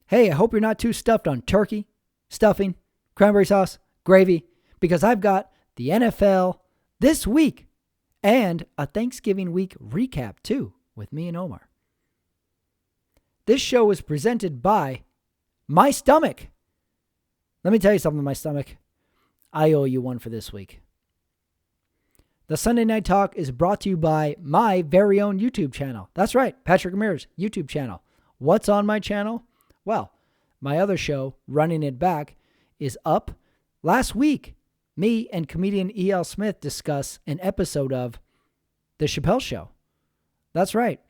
Hey, I hope you're not too stuffed on turkey, stuffing, cranberry sauce, gravy, because I've got the NFL this week and a Thanksgiving week recap too with me and Omar. This show is presented by my stomach. Let me tell you something, my stomach. I owe you one for this week. The Sunday Night Talk is brought to you by my very own YouTube channel. That's right, Patrick Ramirez YouTube channel. What's on my channel? Well, my other show, Running It Back, is up. Last week, me and comedian E.L. Smith discuss an episode of The Chappelle Show. That's right.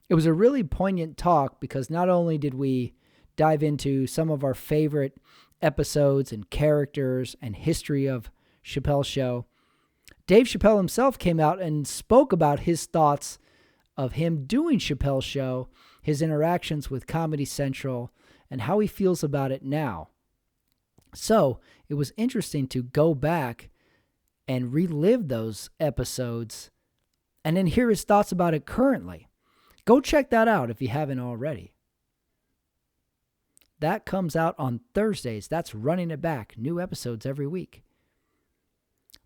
It was a really poignant talk because not only did we dive into some of our favorite episodes and characters and history of Chappelle's Show, Dave Chappelle himself came out and spoke about his thoughts of him doing Chappelle's Show, his interactions with Comedy Central, and how he feels about it now. So it was interesting to go back and relive those episodes and then hear his thoughts about it currently. Go check that out if you haven't already. That comes out on Thursdays. That's Running It Back. New episodes every week.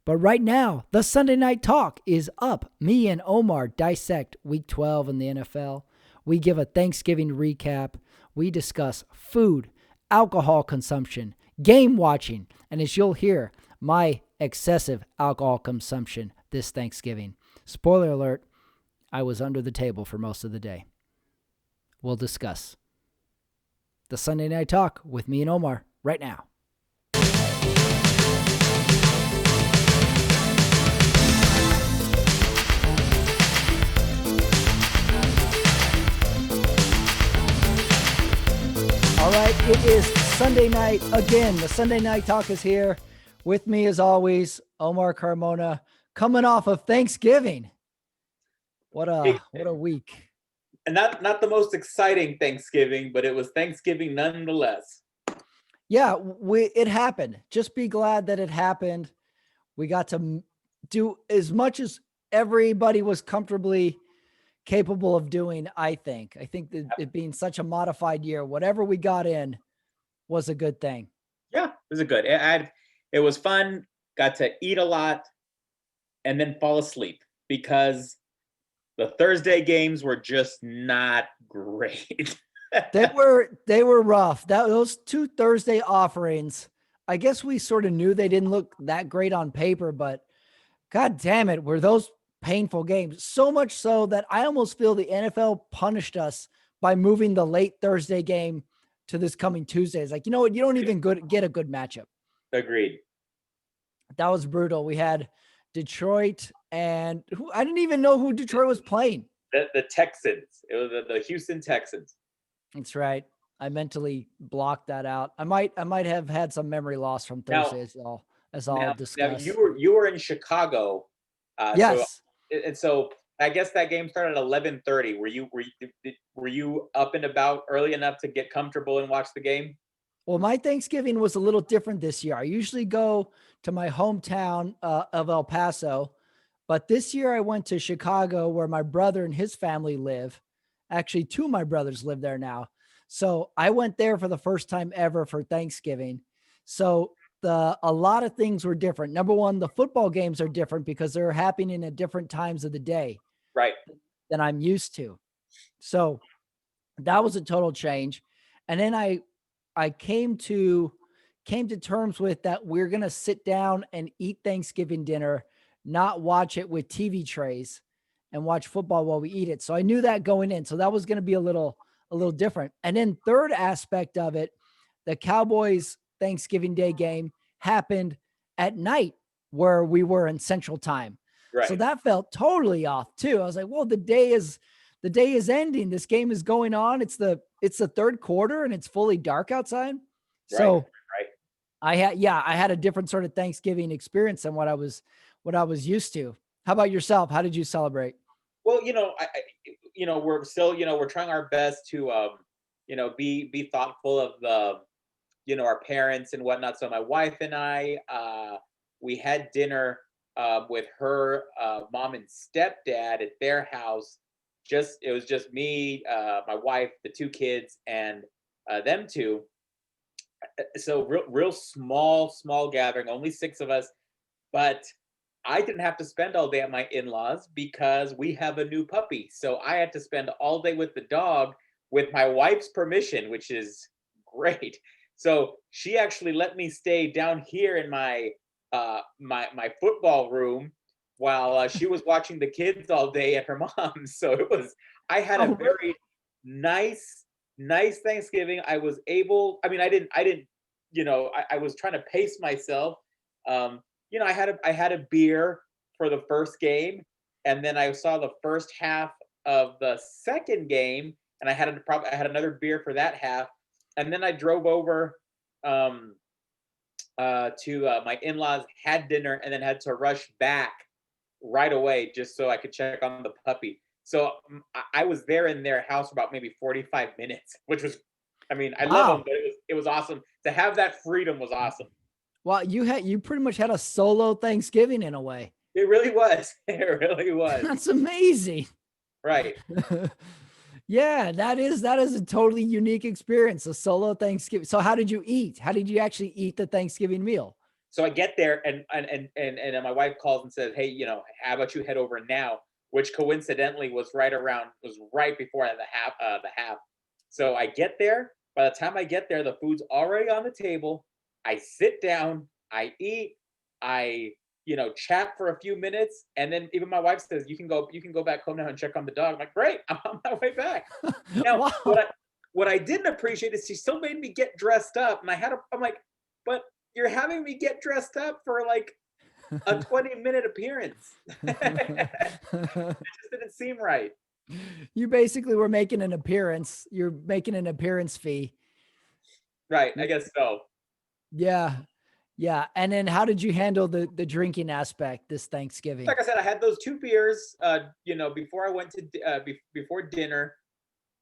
But right now, the Sunday Night Talk is up. Me and Omar dissect Week 12 in the NFL. We give a Thanksgiving recap. We discuss food, alcohol consumption, game watching, and as you'll hear, my excessive alcohol consumption this Thanksgiving. Spoiler alert, I was under the table for most of the day. We'll discuss. The Sunday Night Talk with me and Omar right now. All right, it is Sunday night again. The Sunday Night Talk is here. With me, as always, Omar Carmona, coming off of Thanksgiving. What a week. And not the most exciting Thanksgiving, but it was Thanksgiving nonetheless. Yeah, it happened. Just be glad that it happened. We got to do as much as everybody was comfortably capable of doing, I think. I think that it being such a modified year, whatever we got in was a good thing. Yeah, it was it was fun. Got to eat a lot and then fall asleep because the Thursday games were just not great. They were rough. Those two Thursday offerings, I guess we sort of knew they didn't look that great on paper, but God damn it, were those painful games. So much so that I almost feel the NFL punished us by moving the late Thursday game to this coming Tuesday. It's like, you know what? You don't even get a good matchup. Agreed. That was brutal. We had Detroit and I didn't even know who Detroit was playing. The Texans. It was the Houston Texans. That's right. I mentally blocked that out. I might have had some memory loss from Thursday as I'll discuss. Now you were in Chicago. Yes. So I guess that game started at 11:30. Were you up and about early enough to get comfortable and watch the game? Well, my Thanksgiving was a little different this year. I usually go to my hometown of El Paso, but this year I went to Chicago where my brother and his family live. Actually, two of my brothers live there now. So I went there for the first time ever for Thanksgiving. So a lot of things were different. Number one, the football games are different because they're happening at different times of the day, right, than I'm used to. So that was a total change. And then I came to terms with that we're going to sit down and eat Thanksgiving dinner, not watch it with TV trays and watch football while we eat it. So I knew that going in. So that was going to be a little different. And then third aspect of it, the Cowboys Thanksgiving Day game happened at night where we were in Central Time. Right. So that felt totally off too. I was like, well, the day is ending. This game is going on. It's the third quarter and it's fully dark outside. Right. So right. I had a different sort of Thanksgiving experience than what I was used to. How about yourself? How did you celebrate? Well, we're still, we're trying our best to, be thoughtful of the, our parents and whatnot. So my wife and I, we had dinner with her mom and stepdad at their house. It was just me, my wife, the two kids, and them two. So real small gathering, only six of us. But I didn't have to spend all day at my in-laws because we have a new puppy. So I had to spend all day with the dog with my wife's permission, which is great. So she actually let me stay down here in my football room while she was watching the kids all day at her mom's. So it was I had a Oh, really? very nice Thanksgiving. I was able. I mean, I didn't. I was trying to pace myself. Um, I had a beer for the first game, and then I saw the first half of the second game, and I had another beer for that half, and then I drove over um, to my in-laws, had dinner, and then had to rush back right away just so I could check on the puppy. So I was there in their house for about maybe 45 minutes, which was, I mean, I love them, Wow. but it was awesome to have that freedom. Was awesome. Well, you pretty much had a solo Thanksgiving in a way. It really was. It really was. That's amazing. Right. Yeah, that is a totally unique experience, a solo Thanksgiving. So how did you eat? How did you actually eat the Thanksgiving meal? So I get there, and then my wife calls and says, "Hey, how about you head over now?" Which coincidentally was right before the half. So I get there. By the time I get there, the food's already on the table. I sit down, I eat, I chat for a few minutes, and then even my wife says, "You can go back home now and check on the dog." I'm like, "Great, I'm on my way back." Now, what Wow. I what I didn't appreciate is she still made me get dressed up, and I'm like, "But you're having me get dressed up for like a 20-minute appearance." It just didn't seem right. You basically were making an appearance. You're making an appearance fee. Right, I Y- guess so. Yeah. Yeah. And then how did you handle the drinking aspect this Thanksgiving? Like I said, I had those two beers, before I went to before dinner,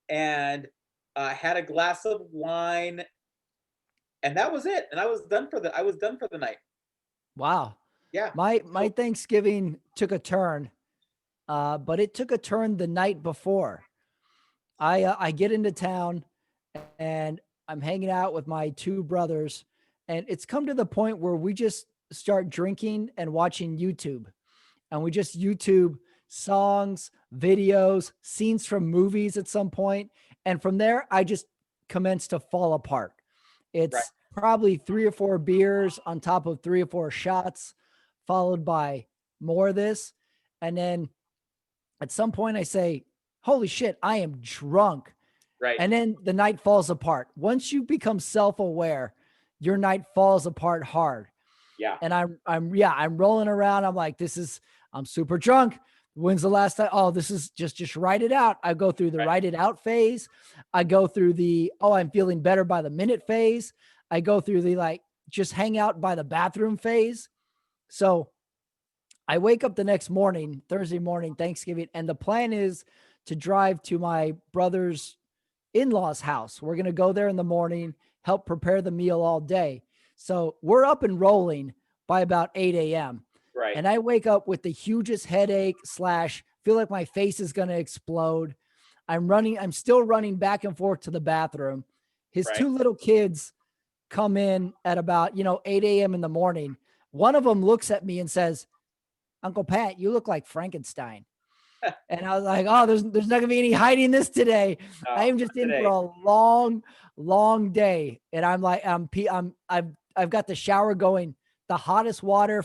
and I had a glass of wine, and that was it. And I was done for the night. Wow. Yeah. My So Thanksgiving took a turn, but it took a turn the night before. I get into town and I'm hanging out with my two brothers, and it's come to the point where we just start drinking and watching YouTube, and we just YouTube songs, videos, scenes from movies at some point, and from there I just commence to fall apart. right, It's probably 3 or 4 beers on top of 3 or 4 shots, followed by more of this, and then at some point I say, "Holy shit, I am drunk." right. And then the night falls apart. Once you become self-aware, your night falls apart hard. Yeah. And I'm rolling around. I'm like, I'm super drunk. When's the last time? Oh, this is just write it out. I go through the Right. write it out phase. I go through the, oh, I'm feeling better by the minute phase. I go through the like, just hang out by the bathroom phase. So I wake up the next morning, Thursday morning, Thanksgiving, and the plan is to drive to my brother's in-laws house. We're going to go there in the morning, help prepare the meal all day. So we're up and rolling by about 8 a.m. Right. And I wake up with the hugest headache slash feel like my face is going to explode. I'm still running back and forth to the bathroom. His Right. two little kids come in at about, 8 a.m. in the morning. One of them looks at me and says, "Uncle Pat, you look like Frankenstein." And I was like, "Oh, there's not gonna be any hiding this today. I Oh, am just not in for today. a long, long day." And I'm like, I've got the shower going, the hottest water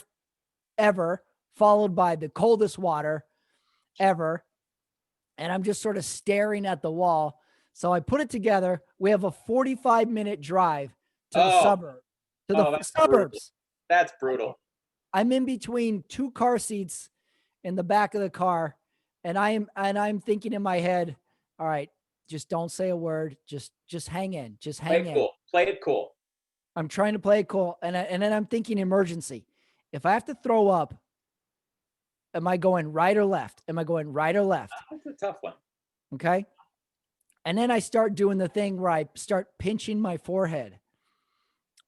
ever, followed by the coldest water ever, and I'm just sort of staring at the wall. So I put it together. We have a 45-minute drive to the Oh, suburb, to the oh, that's brutal. suburbs. That's I brutal. know. I'm in between two car seats in the back of the car, and I'm thinking in my head, all right, just don't say a word. Just hang in. Just Play hang it in. cool. Play it cool. I'm trying to play it cool. And then I'm thinking emergency. If I have to throw up, am I going right or left? Am I going right or left? That's a tough one. Okay. And then I start doing the thing where I start pinching my forehead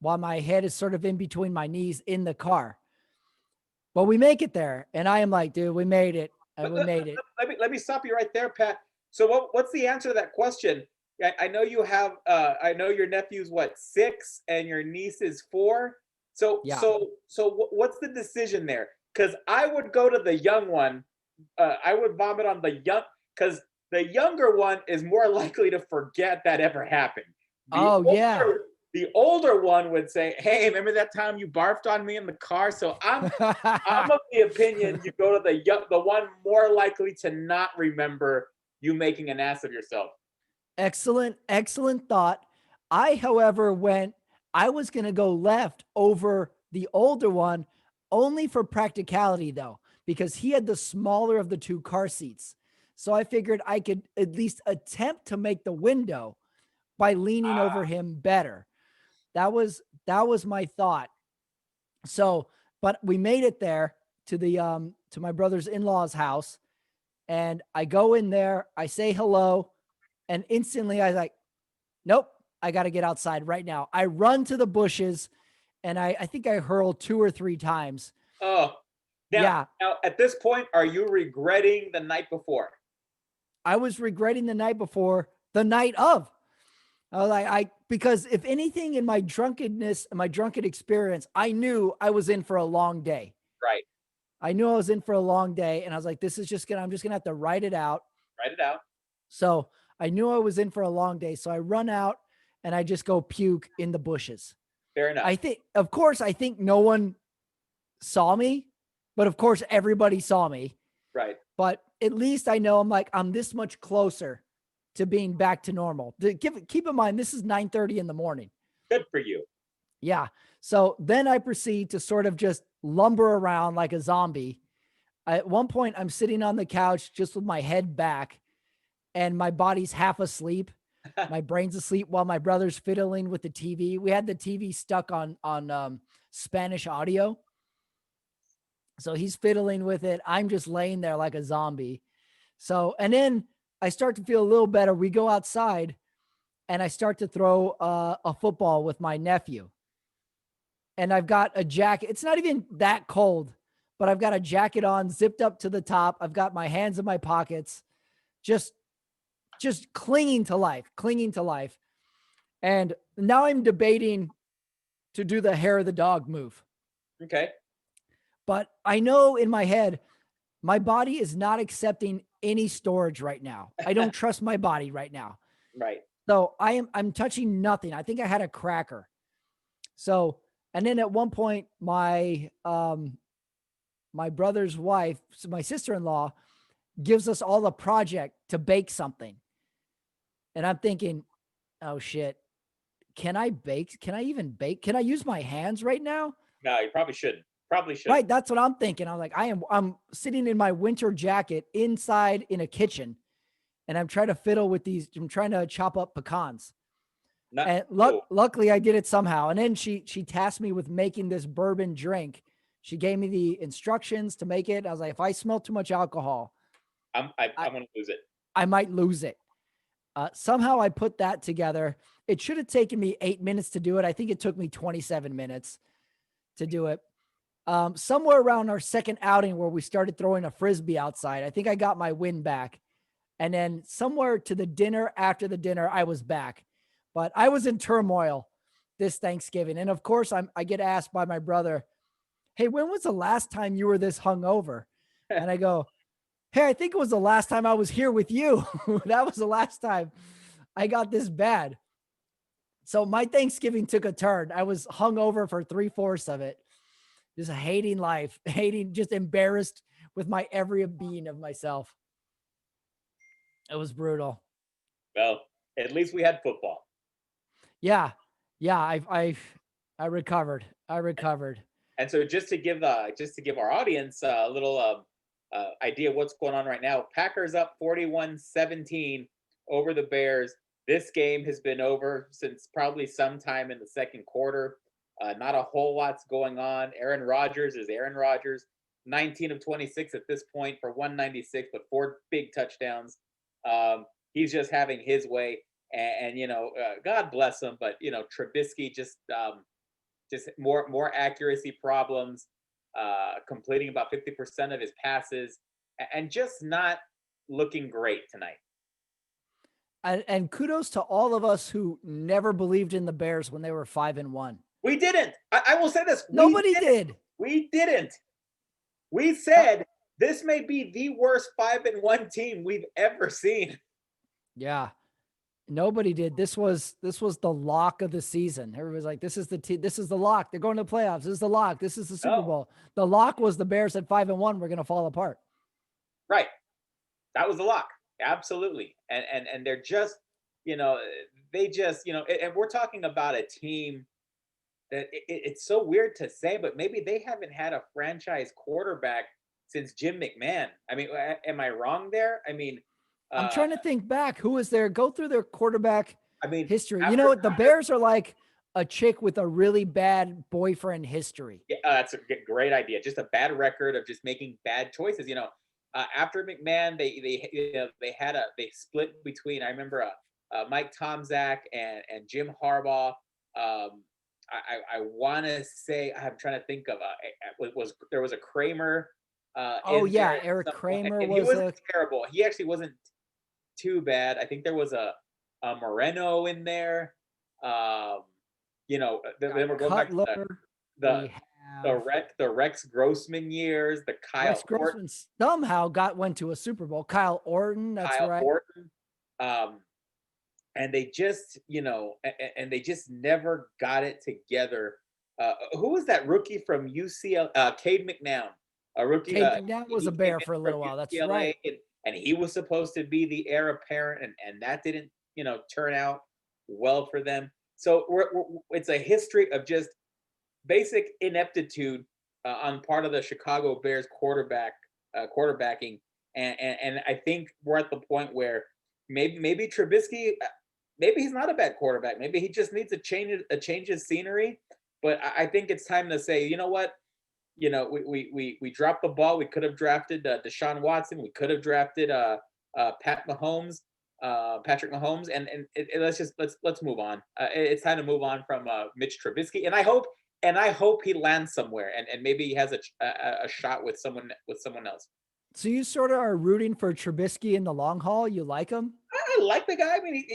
while my head is sort of in between my knees in the car. Well, we make it there. And I am like, dude, we made it. And Let, we let, made it. let me stop you right there, Pat. So what's the answer to that question? I know you have. I know your nephew's what, 6, and your niece is 4. So Yeah. what's the decision there? Because I would go to the young one. I would vomit on the young, because the younger one is more likely to forget that ever happened. The Oh yeah. older the older one would say, "Hey, remember that time you barfed on me in the car?" So I'm of the opinion you go to the one more likely to not remember you making an ass of yourself. Excellent, excellent thought. I, however, I was going to go left over the older one only for practicality, though, because he had the smaller of the two car seats. So I figured I could at least attempt to make the window by leaning over him better. That was my thought. So, but we made it there to the to my brother's in-laws house, and I go in there, I say hello, and instantly I was like, nope, I got to get outside right now. I run to the bushes and I think I hurled 2 or 3 times. Oh, now Yeah, now at this point, are you regretting the night before? I was regretting the night before, the night of. I was like, because if anything in my drunkenness, my drunken experience, I knew I was in for a long day. Right. I knew I was in for a long day. And I was like, I'm just going to have to write it out. Write it out. So I knew I was in for a long day. So I run out and I just go puke in the bushes. Fair enough. I think no one saw me, but of course everybody saw me. Right. But at least I know I'm this much closer to being back to normal. Keep in mind this is 9:30 in the morning. Good for you. Yeah. So then I proceed to sort of just lumber around like a zombie. At one point I'm sitting on the couch just with my head back and my body's half asleep. My brain's asleep while my brother's fiddling with the TV. We had the TV stuck on Spanish audio. So he's fiddling with it. I'm just laying there like a zombie. So, and then I start to feel a little better. We go outside and I start to throw a football with my nephew. And I've got a jacket. It's not even that cold, but I've got a jacket on, zipped up to the top. I've got my hands in my pockets, just clinging to life, clinging to life. And now I'm debating to do the hair of the dog move. Okay. But I know in my head, my body is not accepting any storage right now. I don't trust my body right now. Right. So I'm touching nothing. I think I had a cracker. So, and then at one point, my brother's wife, so my sister-in-law, gives us all a project to bake something. And I'm thinking, oh shit, can I bake? Can I even bake? Can I use my hands right now? No, you probably shouldn't. Probably shouldn't. Right, that's what I'm thinking. I'm like, I'm sitting in my winter jacket inside in a kitchen, and I'm trying to fiddle with these. I'm trying to chop up pecans, Not. and Oh, luckily I did it somehow. And then she tasked me with making this bourbon drink. She gave me the instructions to make it. I was like, if I smell too much alcohol, I, I'm gonna lose it. I might lose it. Somehow I put that together. It should have taken me 8 minutes to do it. I think it took me 27 minutes to do it. Somewhere around our second outing where we started throwing a frisbee outside, I think I got my win back. And then somewhere to the dinner, after the dinner, I was back. But I was in turmoil this Thanksgiving. And of course, I get asked by my brother, hey, when was the last time you were this hungover? And I go, hey, I think it was the last time I was here with you. That was the last time I got this bad. So my Thanksgiving took a turn. I was hungover for 3/4 of it, just hating life, hating, just embarrassed with my every being of myself. It was brutal. Well, at least we had football. Yeah. Yeah. I recovered. I recovered. And so just to give our audience a little idea of what's going on right now, Packers up 41-17 over the Bears. This game has been over since probably sometime in the second quarter. Not a whole lot's going on. Aaron Rodgers is Aaron Rodgers, 19 of 26 at this point for 196, but 4 big touchdowns. He's just having his way, and God bless him, but Trubisky just more accuracy problems, completing about 50% of his passes, and just not looking great tonight. And kudos to all of us who never believed in the Bears when they were 5-1. We didn't. I will say this. Nobody did. We didn't. We Uh, said this may be the worst 5-1 team we've ever seen. Yeah. Nobody did. This was the lock of the season. Everybody's like, this is the lock. They're going to the playoffs. This is the lock. This is the Super Bowl. The lock was the Bears at 5-1. We're going to fall apart. Right. That was the lock. Absolutely. And they're just, they just, and we're talking about a team that it's so weird to say, but maybe they haven't had a franchise quarterback since Jim McMahon. I mean, am I wrong there? I mean, I'm trying to think back. Who was there? Go through their quarterback history. after, The Bears are like a chick with a really bad boyfriend history. Yeah, that's a great idea. Just a bad record of just making bad choices. After McMahon, they split between. I remember Mike Tomczak and Jim Harbaugh. I want to say I'm trying to think of there was a Kramer. Eric Kramer and was he wasn't terrible. He actually wasn't too bad. I think there was a Moreno in there. Then we're going back to the Rex Grossman years, the Kyle Rex Grossman Orton. somehow went to a Super Bowl. Kyle Orton, that's right. Orton. And they just, and they just never got it together. Who was that rookie from UCLA? Cade McNown, a rookie. Cade McNown was a Bear for a little while. That's UCLA, right. And he was supposed to be the heir apparent, and that didn't, turn out well for them. So it's a history of just basic ineptitude on part of the Chicago Bears quarterbacking, and I think we're at the point where maybe Trubisky, maybe he's not a bad quarterback. Maybe he just needs a change of scenery. But I think it's time to say, you know what, we dropped the ball. We could have drafted Deshaun Watson. We could have drafted Patrick Mahomes, and let's move on. It's time to move on from Mitch Trubisky, and I hope he lands somewhere, and maybe he has a shot with someone else. So you sort of are rooting for Trubisky in the long haul. You like him? I like the guy. I mean,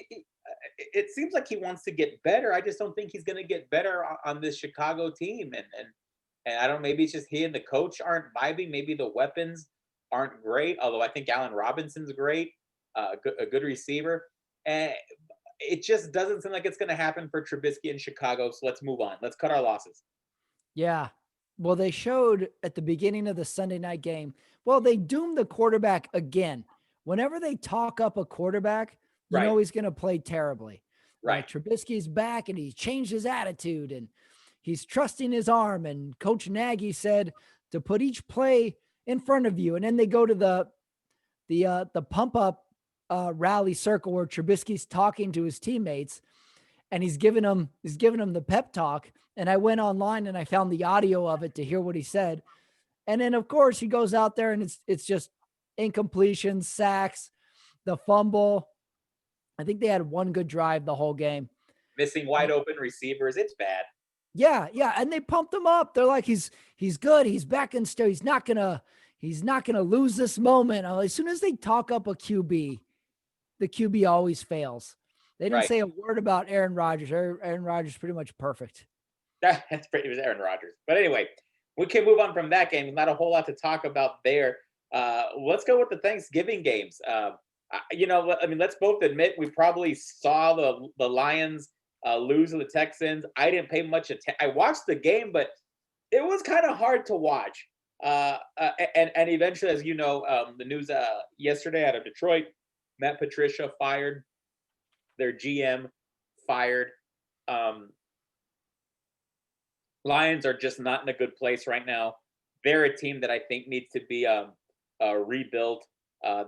it seems like he wants to get better. I just don't think he's going to get better on this Chicago team, and I don't. Maybe it's just he and the coach aren't vibing. Maybe the weapons aren't great. Although I think Allen Robinson's great. A good receiver, and it just doesn't seem like it's going to happen for Trubisky in Chicago. So let's move on. Let's cut our losses. Yeah. Well, they showed at the beginning of the Sunday night game. Well, they doomed the quarterback again. Whenever they talk up a quarterback, you know he's going to play terribly. Right. Trubisky's back, and he's changed his attitude, and he's trusting his arm. And Coach Nagy said to put each play in front of you, and then they go to the pump up rally circle where Trubisky's talking to his teammates, and he's giving them the pep talk. And I went online and I found the audio of it to hear what he said. And then of course he goes out there and it's just incompletion, sacks, the fumble. I think they had one good drive the whole game. Missing wide open receivers. It's bad. Yeah. And they pumped him up. They're like, he's good. He's back and still. He's not gonna lose this moment. As soon as they talk up a QB, the QB always fails. They didn't say a word about Aaron Rodgers. Aaron Rodgers is pretty much perfect. It was Aaron Rodgers. But anyway, we can move on from that game. Not a whole lot to talk about there. Let's go with the Thanksgiving games. Let's both admit we probably saw the Lions lose to the Texans. I didn't pay much attention. I watched the game, but it was kind of hard to watch. And eventually, as you know, the news yesterday out of Detroit, Matt Patricia fired, their GM fired. Lions are just not in a good place right now. They're a team that I think needs to be rebuilt.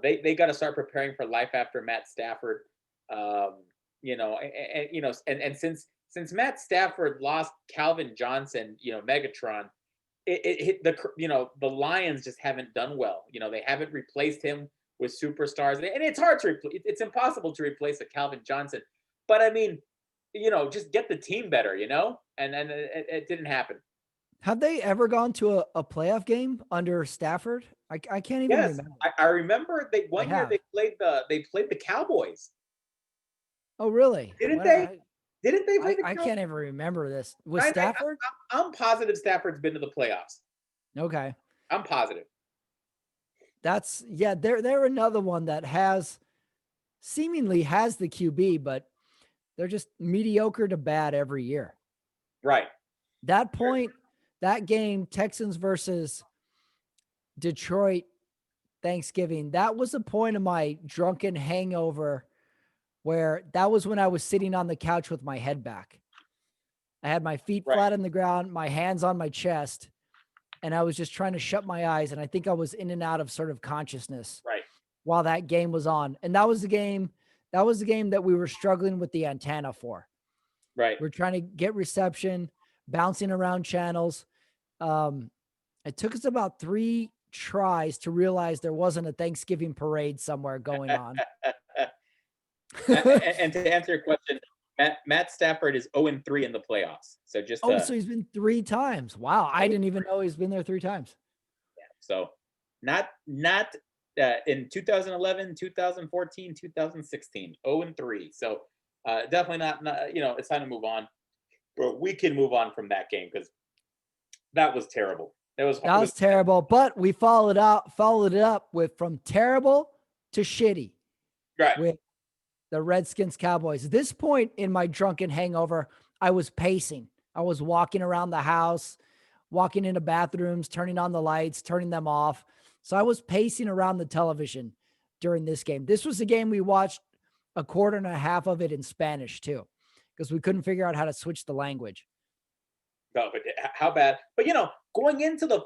They got to start preparing for life after Matt Stafford. Since Matt Stafford lost Calvin Johnson, Megatron, the Lions just haven't done well. They haven't replaced him with superstars, and it's hard to it's impossible to replace a Calvin Johnson. But I mean, just get the team better, and it didn't happen. Have they ever gone to a playoff game under Stafford? I can't even remember. I remember one year they played the Cowboys. Oh, really? Didn't What? they? Didn't they play the I Cowboys? can't even remember this. Was I, I, Stafford? I'm positive Stafford's been to the playoffs. Okay. I'm positive. That's yeah, they're another one that has seemingly has the QB, but they're just mediocre to bad every year. Right. That point, that game, Texans versus Detroit Thanksgiving, that was a point of my drunken hangover where that was when I was sitting on the couch with my head back. I had my feet Right. flat on the ground, my hands on my chest, and I was just trying to shut my eyes. And I think I was in and out of sort of consciousness Right. while that game was on. And that was the game. That was the game that we were struggling with the antenna for. Right. We're trying to get reception, bouncing around channels. It took us about 3 tries to realize there wasn't a Thanksgiving parade somewhere going on. And to answer your question, Matt Stafford is 0-3 in the playoffs. So just Oh, so he's been 3 times. Wow. I didn't even know he's been there 3 times. yeah, so not in 2011, 2014, 2016, 0-3. So definitely not, it's time to move on. But we can move on from that game because that was terrible. It was terrible, but we followed it up with from terrible to shitty right. with the Redskins Cowboys. At this point in my drunken hangover, I was pacing. I was walking around the house, walking into bathrooms, turning on the lights, turning them off. So I was pacing around the television during this game. This was a game we watched a quarter and a half of it in Spanish too, because we couldn't figure out how to switch the language. No, but how bad? But going into the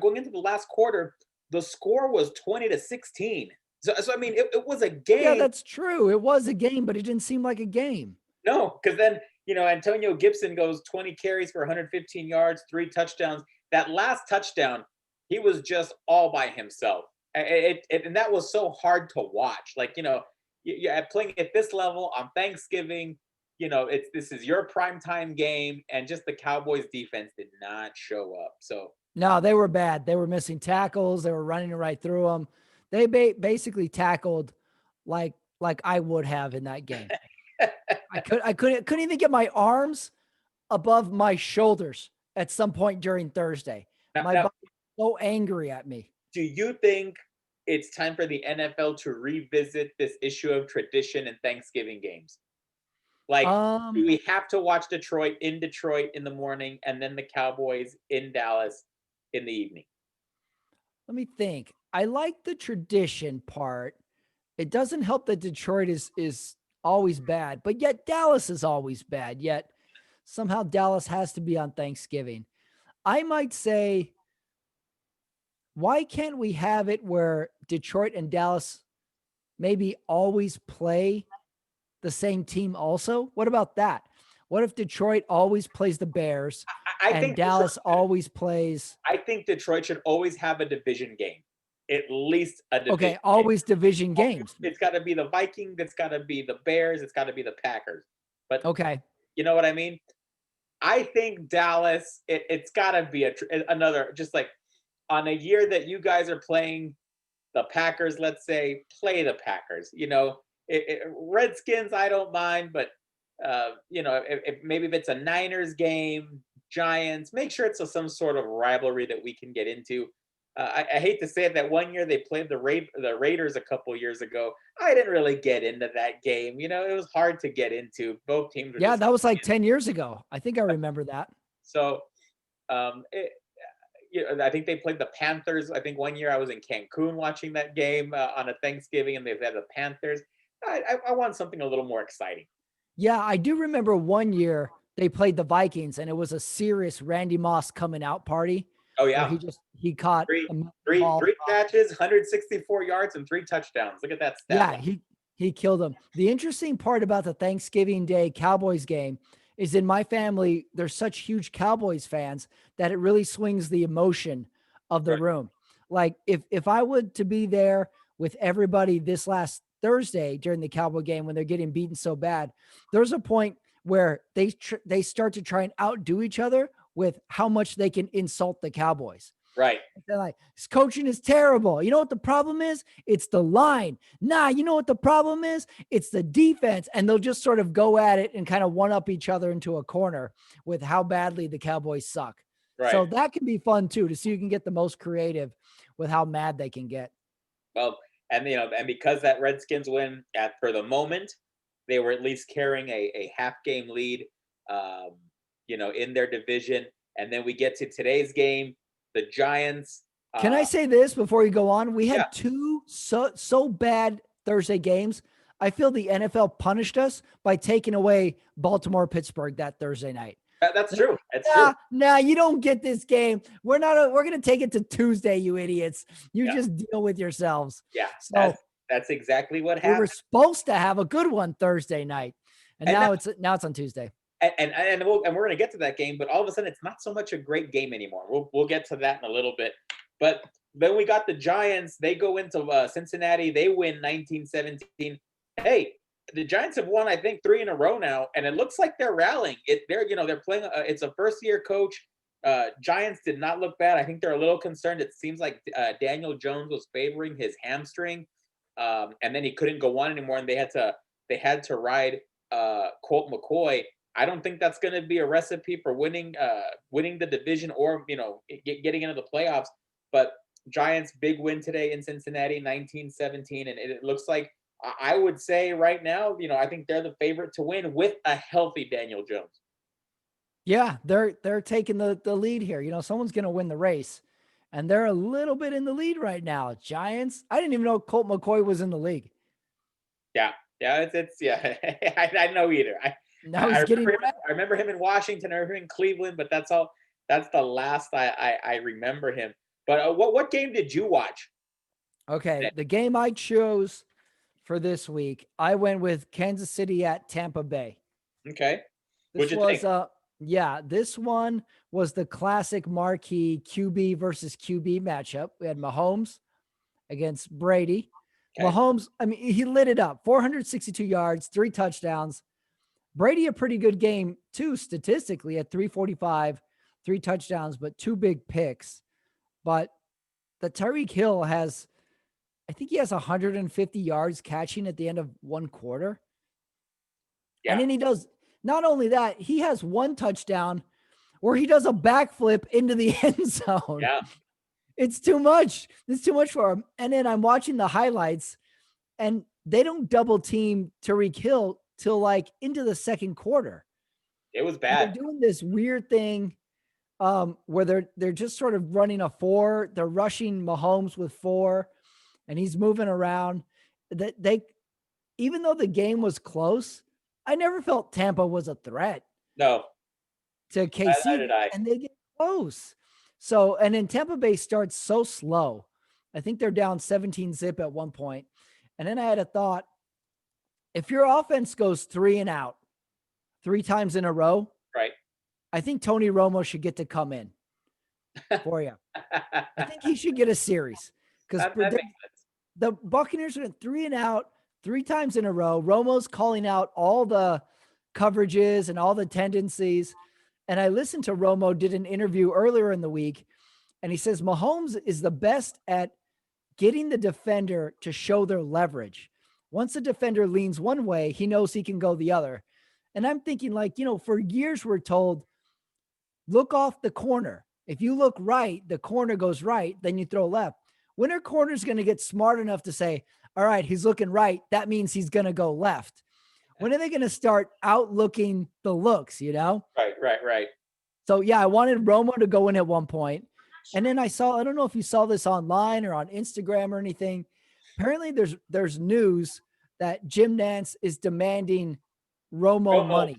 going into the last quarter, the score was 20-16. So I mean, it was a game. Yeah, that's true. It was a game, but it didn't seem like a game. No, because then Antonio Gibson goes 20 carries for 115 yards, 3 touchdowns. That last touchdown, he was just all by himself. And that was so hard to watch. Like you're playing at this level on Thanksgiving. This is your primetime game, and just the Cowboys defense did not show up. So no, they were bad. They were missing tackles. They were running right through them. They basically tackled like I would have in that game. I couldn't even get my arms above my shoulders at some point during Thursday. My body was so angry at me. Do you think it's time for the NFL to revisit this issue of tradition in Thanksgiving games? Like, do we have to watch Detroit in the morning and then the Cowboys in Dallas in the evening? Let me think. I like the tradition part. It doesn't help that Detroit is always bad, but yet Dallas is always bad. Yet somehow Dallas has to be on Thanksgiving. I might say, why can't we have it where Detroit and Dallas maybe always play the same team also? What about that? What if Detroit always plays the Bears and think Dallas always plays? I think Detroit should always have a division game. At least a division Okay, always game. Division games. It's got to be the Vikings. It's got to be the Bears. It's got to be the Packers. But okay, you know what I mean? I think Dallas, it's got to be another, just like on a year that you guys are playing the Packers, let's say, play the Packers. Redskins, I don't mind, but if maybe if it's a Niners game, Giants, make sure it's some sort of rivalry that we can get into. I hate to say it, that one year they played the Raiders a couple years ago. I didn't really get into that game. It was hard to get into. Both teams were that was like 10 years ago. I think I remember that. So, I think they played the Panthers. I think one year I was in Cancun watching that game on a Thanksgiving, and they've had the Panthers. I want something a little more exciting. Yeah, I do remember one year they played the Vikings, and it was a serious Randy Moss coming out party. Oh yeah, he caught three catches, 164 yards, and 3 touchdowns. Look at that stat. Yeah, he killed them. The interesting part about the Thanksgiving Day Cowboys game is in my family, there's such huge Cowboys fans that it really swings the emotion of the room. Like if I would to be there with everybody this last Thursday during the Cowboy game when they're getting beaten so bad, there's a point where they start to try and outdo each other with how much they can insult the Cowboys. Right. They're like, his coaching is terrible. You know what the problem is? It's the line. Nah, you know what the problem is? It's the defense. And they'll just sort of go at it and kind of one up each other into a corner with how badly the Cowboys suck. Right. So that can be fun too, to see who can get the most creative with how mad they can get. Well, and and because that Redskins win for the moment, they were at least carrying a half game lead, um, in their division. And then we get to today's game, the Giants. Can I say this before you go on? We Yeah. had two so bad Thursday games. I feel the NFL punished us by taking away Baltimore Pittsburgh that Thursday night. That's true. That's true. Nah, you don't get this game. We're going to take it to Tuesday, you idiots. You just deal with yourselves. Yeah. So that's exactly what we happened. were supposed to have a good one Thursday night, and now it's on Tuesday. And we're going to get to that game, but all of a sudden it's not so much a great game anymore. We'll get to that in a little bit. But then we got the Giants. They go into Cincinnati. They win 19-17. Hey, the Giants have won, I think, 3 in a row now, and it looks like they're rallying. They're playing. It's a first-year coach. Giants did not look bad. I think they're a little concerned. It seems like Daniel Jones was favoring his hamstring, and then he couldn't go on anymore, and they had to ride Colt McCoy. I don't think that's going to be a recipe for winning the division or getting into the playoffs. But Giants big win today in Cincinnati, 19-17, and it looks like I would say right now, I think they're the favorite to win with a healthy Daniel Jones. Yeah, they're taking the lead here. Someone's going to win the race, and they're a little bit in the lead right now. Giants. I didn't even know Colt McCoy was in the league. Yeah, it's I know either. I remember him in Washington. I remember him in Cleveland, but that's all. That's the last I remember him. But what game did you watch? Okay, the game I chose for this week, I went with Kansas City at Tampa Bay. Okay, this one was the classic marquee QB versus QB matchup. We had Mahomes against Brady. Okay. Mahomes, I mean, he lit it up. 462 yards, 3 touchdowns. Brady, a pretty good game too, statistically at 345, 3 touchdowns, but 2 big picks. But the Tyreek Hill I think he has 150 yards catching at the end of 1 quarter. Yeah. And then he does, not only that, he has 1 touchdown where he does a backflip into the end zone. Yeah. It's too much. It's too much for him. And then I'm watching the highlights, and they don't double team Tyreek Hill till like into the 2nd quarter. It was bad. They're doing this weird thing where they're just sort of running a 4. They're rushing Mahomes with 4, and he's moving around. Even though the game was close, I never felt Tampa was a threat. No. To KC, and they get close. So, and then Tampa Bay starts so slow. I think they're down 17-zip at one point. And then I had a thought, if your offense goes 3 and out 3 times in a row, right? I think Tony Romo should get to come in for you. I think he should get a series because the Buccaneers went 3 and out 3 times in a row. Romo's calling out all the coverages and all the tendencies. And I listened to Romo did an interview earlier in the week, and he says Mahomes is the best at getting the defender to show their leverage. Once the defender leans one way, he knows he can go the other. And I'm thinking, like, for years we're told, look off the corner. If you look right, the corner goes right, then you throw left. When are corners going to get smart enough to say, all right, he's looking right, that means he's going to go left? When are they going to start outlooking the looks, Right. So, yeah, I wanted Romo to go in at one point. And then I don't know if you saw this online or on Instagram or anything. Apparently there's news that Jim Nantz is demanding Romo money.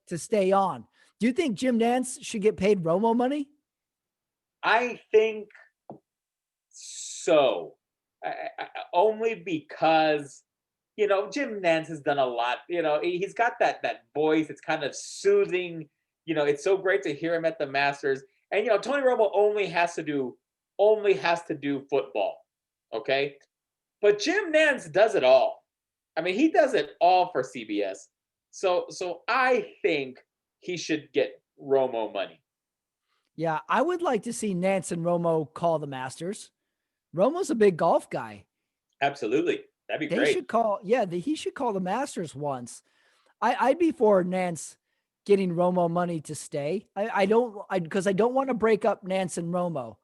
To stay on. Do you think Jim Nantz should get paid Romo money? I think so. Only because Jim Nantz has done a lot. He's got that voice. It's kind of soothing. It's so great to hear him at the Masters. And Tony Romo only has to do football. Okay, but Jim Nantz does it all. I mean, he does it all for CBS. So I think he should get Romo money. Yeah, I would like to see Nance and Romo call the Masters. Romo's a big golf guy. Absolutely. That'd be They great. should call, yeah, he should call the Masters once. I'd be for Nance getting Romo money to stay. Because I don't want to break up Nance and Romo.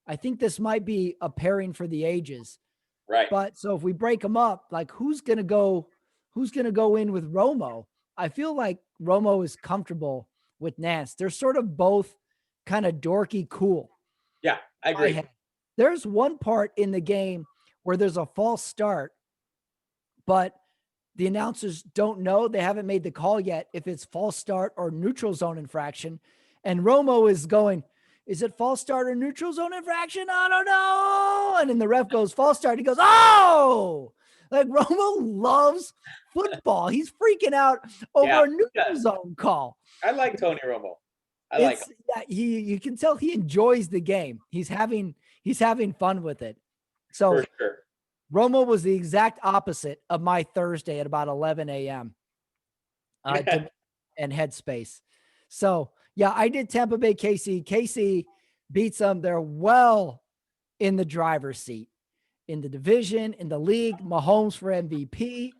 I think this might be a pairing for the ages. Right. But so if we break them up, like who's gonna go in with Romo? I feel like Romo is comfortable with Nance. They're sort of both kind of dorky cool. Yeah, I My agree. head. There's one part in the game where there's a false start, but the announcers don't know. They haven't made the call yet if it's false start or neutral zone infraction. And Romo is going, is it false start or neutral zone infraction? I don't know. And then the ref goes, false start. He goes, oh, like Romo loves football. He's freaking out Yeah, over a he neutral does. zone call. I like Tony Romo. I like him. It's yeah, you can tell he enjoys the game. He's having fun with it. For So sure. Romo was the exact opposite of my Thursday at about 11 a.m. And Headspace. So yeah, I did Tampa Bay KC. KC beats them. They're well in the driver's seat in the division, in the league. Mahomes for MVP.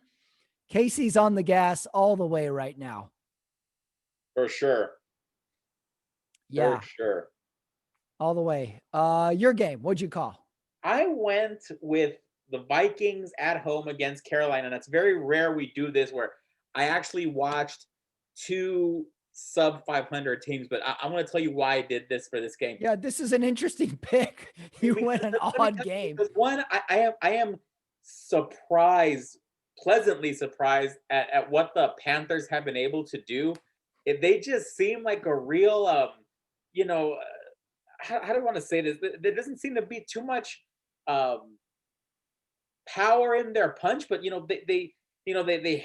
KC's on the gas all the way right now. For sure. Yeah, For sure. all the way. Your game, what'd you call? I went with the Vikings at home against Carolina. And it's very rare we do this where I actually watched two sub 500 teams, but I'm going to tell you why I did this for this game. Yeah, this is an interesting pick. You went an odd game. Because one, I am surprised, pleasantly surprised at what the Panthers have been able to do. If they just seem like a real, you know, how do I want to say this? There doesn't seem to be too much power in their punch, but they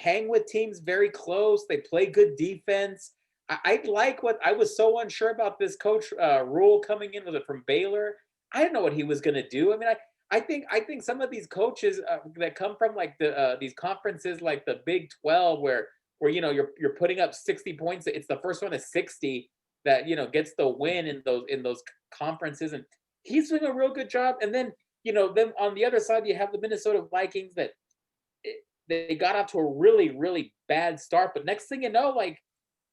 hang with teams very close. They play good defense. I like what I was so unsure about this coach Rule coming in. Was it from Baylor? I didn't know what he was going to do. I mean, I think some of these coaches that come from like these conferences like the Big 12 where you're putting up 60 points. It's the first one to 60 that gets the win in those conferences, and he's doing a real good job. And then then on the other side you have the Minnesota Vikings that they got off to a really really bad start, but next thing you know, like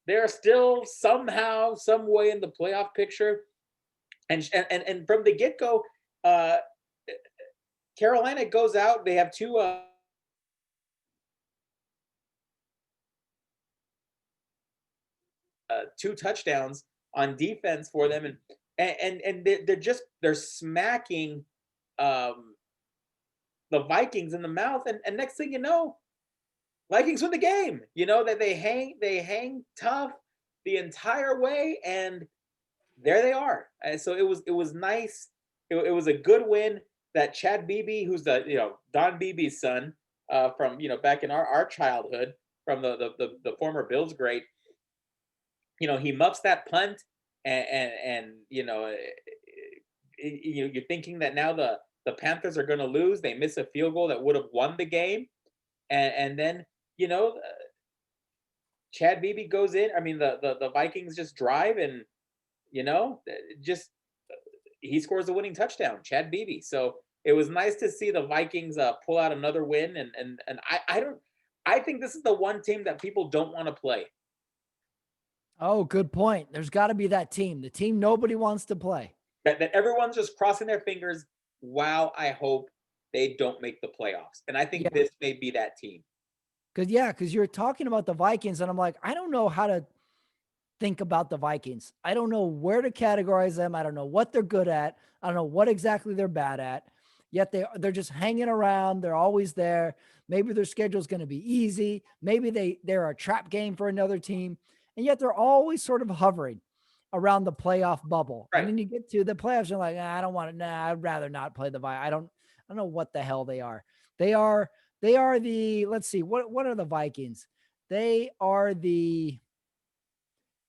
they're still somehow some way in the playoff picture, and from the get go, Carolina goes out. They have two touchdowns on defense for them, and they're smacking the Vikings in the mouth, and next thing you know, Vikings win the game. That they hang tough the entire way, and there they are. And so it was nice. It was a good win. That Chad Beebe, who's the Don Beebe's son from back in our childhood, from the former Bills great. He muffs that punt, and you're thinking that now the Panthers are going to lose. They miss a field goal that would have won the game, and then Chad Beebe goes in. I mean, the Vikings just drive, and just he scores the winning touchdown, Chad Beebe. So it was nice to see the Vikings pull out another win, and I think this is the one team that people don't want to play. Oh, good point. There's got to be that team, the team nobody wants to play. That everyone's just crossing their fingers. Wow, I hope they don't make the playoffs. And I think this may be that team. Because you're talking about the Vikings, and I'm like, I don't know how to think about the Vikings. I don't know where to categorize them. I don't know what they're good at. I don't know what exactly they're bad at. Yet they're just hanging around. They're always there. Maybe their schedule's going to be easy. Maybe they're a trap game for another team. And yet they're always sort of hovering around the playoff bubble. Right. And then you get to the playoffs, you're like, I don't want to. I'd rather not play the Vikings. I don't know what the hell they are. They are the, let's see, what are the Vikings? They're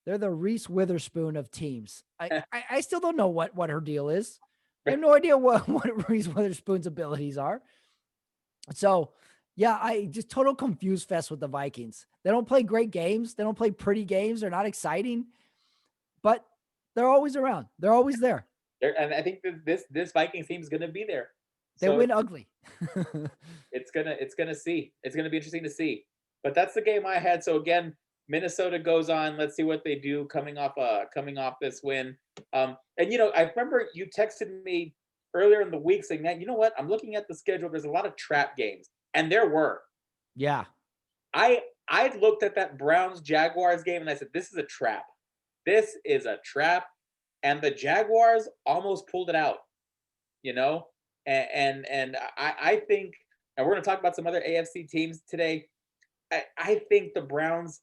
the Reese Witherspoon of teams. I still don't know what her deal is. I have no idea what Reese Witherspoon's abilities are. So yeah, I just total confused fest with the Vikings. They don't play great games. They don't play pretty games. They're not exciting, but They're always around. They're always there. And I think that this Vikings team is going to be there. They So win ugly. it's gonna be interesting to see. But that's the game I had. So again, Minnesota goes on. Let's see what they do coming off this win. And I remember you texted me earlier in the week saying, "Man, you know what? I'm looking at the schedule. There's a lot of trap games, and there were. Yeah. I looked at that Browns Jaguars game and I said, this is a trap. This is a trap, and the Jaguars almost pulled it out. You know, and I think, and we're going to talk about some other AFC teams today. I think the Browns,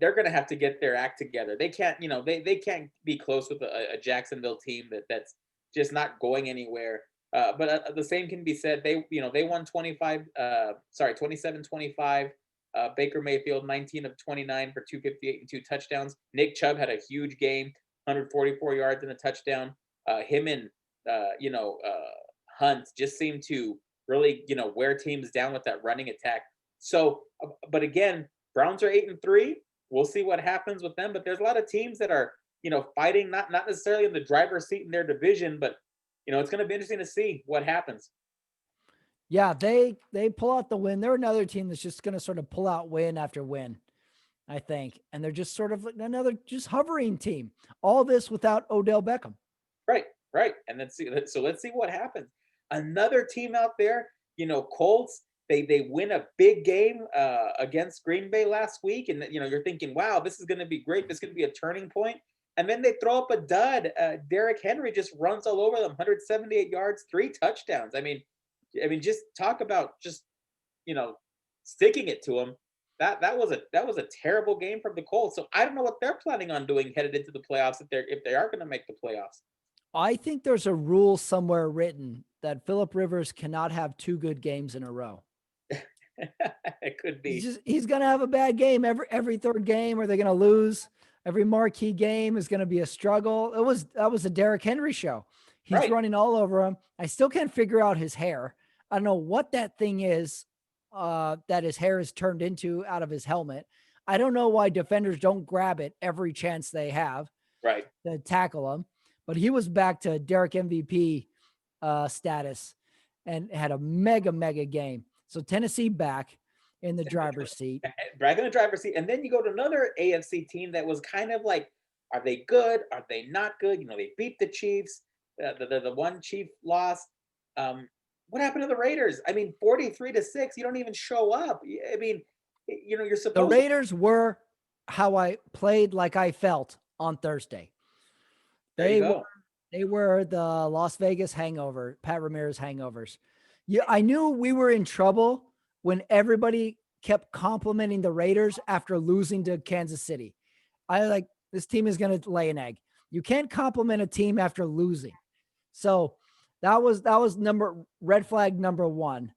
they're going to have to get their act together. They can't, they can't be close with a Jacksonville team that's just not going anywhere. But the same can be said. They won 27-25. Baker Mayfield 19 of 29 for 258 and 2 touchdowns. Nick Chubb had a huge game, 144 yards and a touchdown. Him and Hunt just seem to really wear teams down with that running attack. So, but again, Browns are 8-3. We'll see what happens with them. But there's a lot of teams that are fighting, not necessarily in the driver's seat in their division, but it's going to be interesting to see what happens. Yeah, they pull out the win. They're another team that's just going to sort of pull out win after win, I think. And they're just sort of another just hovering team. All this without Odell Beckham. Right. And let's see what happens. Another team out there, Colts, they win a big game against Green Bay last week. And, you're thinking, wow, this is going to be great. This is going to be a turning point. And then they throw up a dud. Derrick Henry just runs all over them, 178 yards, 3 touchdowns. I mean, just talk about sticking it to them. That was a terrible game from the Colts. So I don't know what they're planning on doing headed into the playoffs if they are going to make the playoffs. I think there's a rule somewhere written that Phillip Rivers cannot have 2 good games in a row. It could be. He's going to have a bad game every third game, or they're going to lose. Every marquee game is going to be a struggle. That was a Derrick Henry show. He's running all over him. I still can't figure out his hair. I don't know what that thing is that his hair is turned into out of his helmet. I don't know why defenders don't grab it every chance they have to tackle him. But he was back to Derrick MVP status and had a mega game. So Tennessee back in the driver's seat. Back in the driver's seat. And then you go to another AFC team that was kind of like, are they good? Are they not good? They beat the Chiefs. The one Chief lost. What happened to the Raiders? 43-6. You don't even show up. You're supposed. The Raiders were how I played like I felt on Thursday. They were the Las Vegas hangover, Pat Ramirez hangovers. Yeah, I knew we were in trouble when everybody kept complimenting the Raiders after losing to Kansas City. This team is going to lay an egg. You can't compliment a team after losing. So that was red flag number 1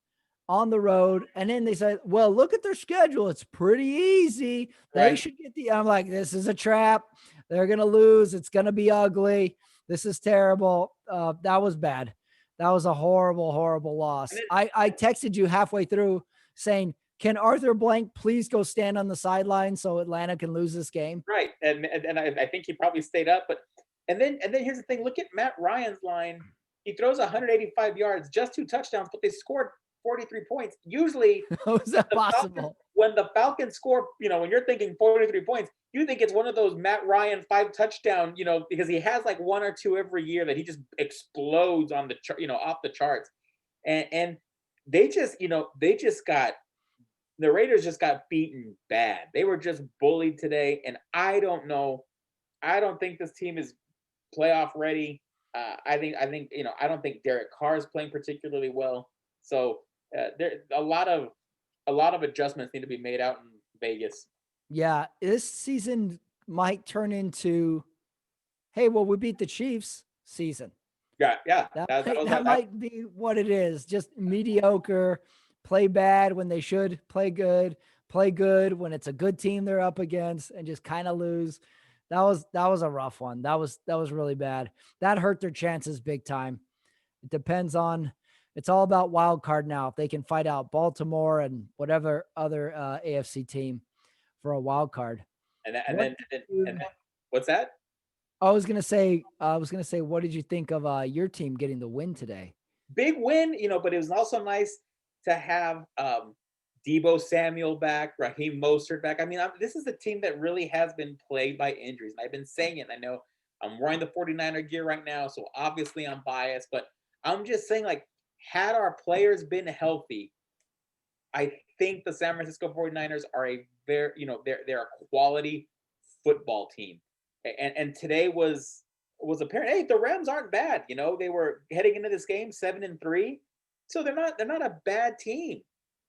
on the road. And then they said, well, look at their schedule. It's pretty easy. They should get I'm like, this is a trap. They're going to lose. It's going to be ugly. This is terrible. That was bad. That was a horrible loss. I texted you halfway through saying, can Arthur Blank please go stand on the sideline so Atlanta can lose this game? Right. And I think he probably stayed up. But and then here's the thing. Look at Matt Ryan's line. He throws 185 yards, just 2 touchdowns, but they scored 43 points. Usually, how is that possible? When the Falcons score, when you're thinking 43 points, you think it's one of those Matt Ryan 5 touchdown, because he has like 1 or 2 every year that he just explodes on the off the charts. And they just got, the Raiders just got beaten bad. They were just bullied today. And I don't know. I don't think this team is playoff ready. I don't think Derek Carr is playing particularly well. So there a lot of adjustments need to be made out in Vegas. Yeah, this season might turn into, hey, well, we beat the Chiefs season. Yeah. That might be what it is. Just mediocre, play bad when they should play good when it's a good team they're up against, and just kind of lose. That was a rough one. That was really bad. That hurt their chances big time. It depends on. It's all about wild card now. If they can fight out Baltimore and whatever other AFC team for a wild card. And then what's that? I was gonna say, what did you think of your team getting the win today? Big win, but it was also nice to have Debo Samuel back, Raheem Mostert back. I mean, this is a team that really has been plagued by injuries. And I've been saying it. I know I'm wearing the 49er gear right now, so obviously I'm biased, but I'm just saying, like, had our players been healthy, I think the San Francisco 49ers are a very, they're a quality football team. And today was apparent. Hey, the Rams aren't bad. They were heading into this game 7-3. So they're not a bad team.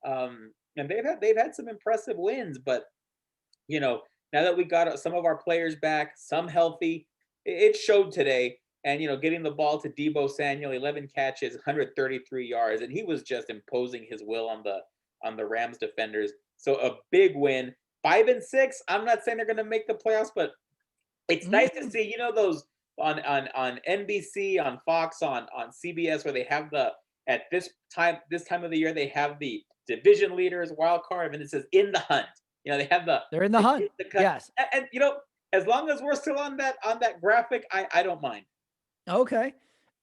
And they've had some impressive wins, but now that we got some of our players back, some healthy, it showed today. And getting the ball to Debo Samuel, 11 catches, 133 yards, and he was just imposing his will on the Rams defenders. So a big win. 5-6. I'm not saying they're going to make the playoffs, but it's nice to see. Those on NBC, on Fox, on CBS, where they have at this time of the year they have the division leaders wild card, and it says in the hunt. They have They're in the hunt. Yes. And as long as we're still on that graphic, I don't mind. Okay.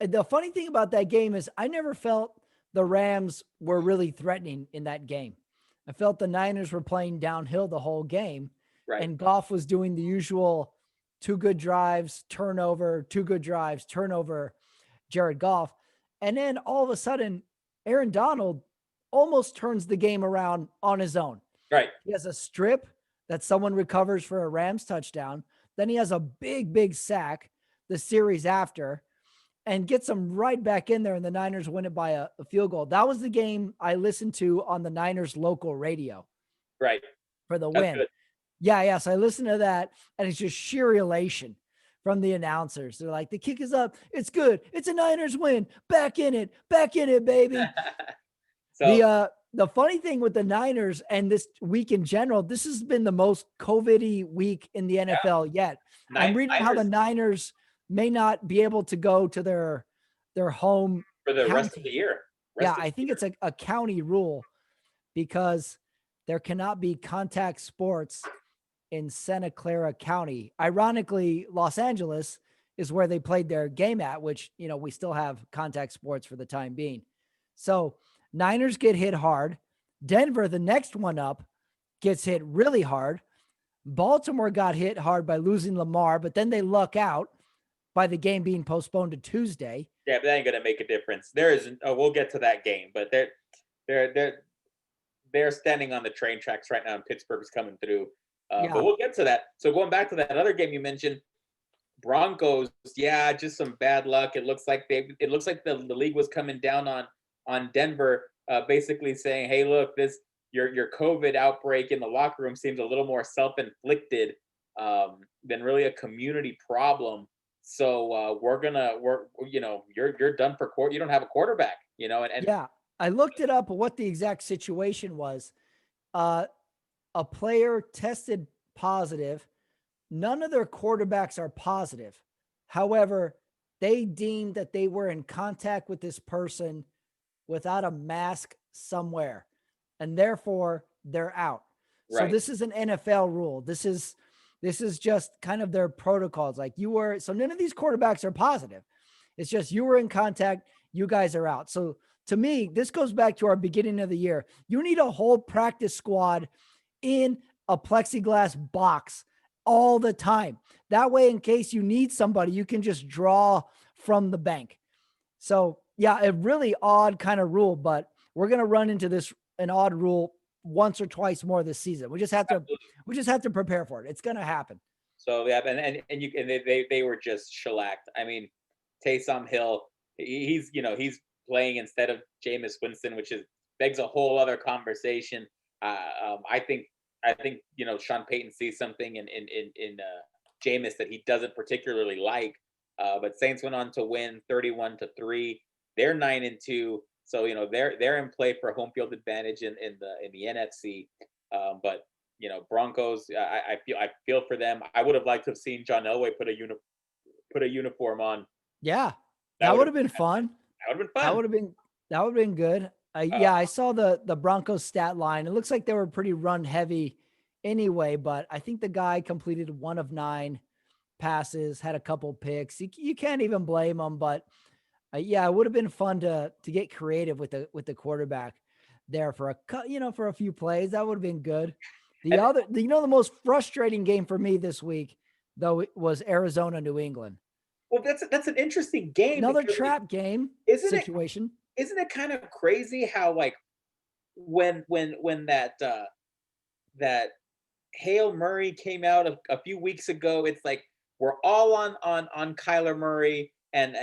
The funny thing about that game is I never felt the Rams were really threatening in that game. I felt the Niners were playing downhill the whole game, Right. and Goff was doing the usual 2 good drives, turnover, 2 good drives, turnover, Jared Goff. And then all of a sudden, Aaron Donald almost turns the game around on his own. Right. He has a strip that someone recovers for a Rams touchdown. Then he has a big, big sack the series after and gets them right back in there, and the Niners win it by a field goal. That was the game I listened to on the Niners local radio. Right. For the That's win. good. Yeah. So I listened to that, and it's just sheer elation from the announcers. They're like, the kick is up. It's good. It's a Niners win. Back in it, baby. So The funny thing with the Niners and this week in general, this has been the most COVID-y week in the NFL yet. I'm reading how the Niners may not be able to go to their home for the county. rest of the year. I think it's a county rule because there cannot be contact sports in Santa Clara County. Ironically, Los Angeles is where they played their game at, which, we still have contact sports for the time being. So Niners get hit hard. Denver, the next one up, gets hit really hard. Baltimore got hit hard by losing Lamar, but then they luck out by the game being postponed to Tuesday. Yeah, but that ain't gonna make a difference. We'll get to that game, but they're standing on the train tracks right now, and Pittsburgh's coming through. But we'll get to that. So going back to that other game you mentioned, Broncos. Yeah, just some bad luck. It looks like the league was coming down on Denver, basically saying, "Hey, look, your COVID outbreak in the locker room seems a little more self-inflicted than really a community problem. So you're done for court. You don't have a quarterback, and yeah, I looked it up what the exact situation was. A player tested positive. None of their quarterbacks are positive. However, they deemed that they were in contact with this person without a mask somewhere, and therefore they're out. Right. So this is an NFL rule. This is just kind of their protocols. Like so none of these quarterbacks are positive. It's just you were in contact, you guys are out. So to me, this goes back to our beginning of the year. You need a whole practice squad in a plexiglass box all the time. That way, in case you need somebody, you can just draw from the bank. So yeah, a really odd kind of rule, but we're going to run into an odd rule once or twice more this season. We just have to prepare for it. It's going to happen. So yeah, and they were just shellacked. I mean, Taysom Hill, he's playing instead of Jameis Winston, which begs a whole other conversation. I think Sean Payton sees something in Jameis that he doesn't particularly like. But Saints went on to win 31-3. They're 9-2. So they're in play for home field advantage in the NFC. But Broncos, I feel for them. I would have liked to have seen John Elway put a uniform on. Yeah, that would have been fun. That would have been fun. That would have been good. Yeah, I saw the Broncos stat line. It looks like they were pretty run heavy anyway, but I think the guy completed 1 of 9 passes, had a couple picks. You can't even blame him, but yeah, it would have been fun to get creative with the quarterback there for for a few plays. That would have been good. And The most frustrating game for me this week though it was Arizona New England. well, that's an interesting game Another because like, trap game isn't it situation. isn't it kind of crazy how like when that Hail Murray came out a few weeks ago, it's like we're all on Kyler Murray and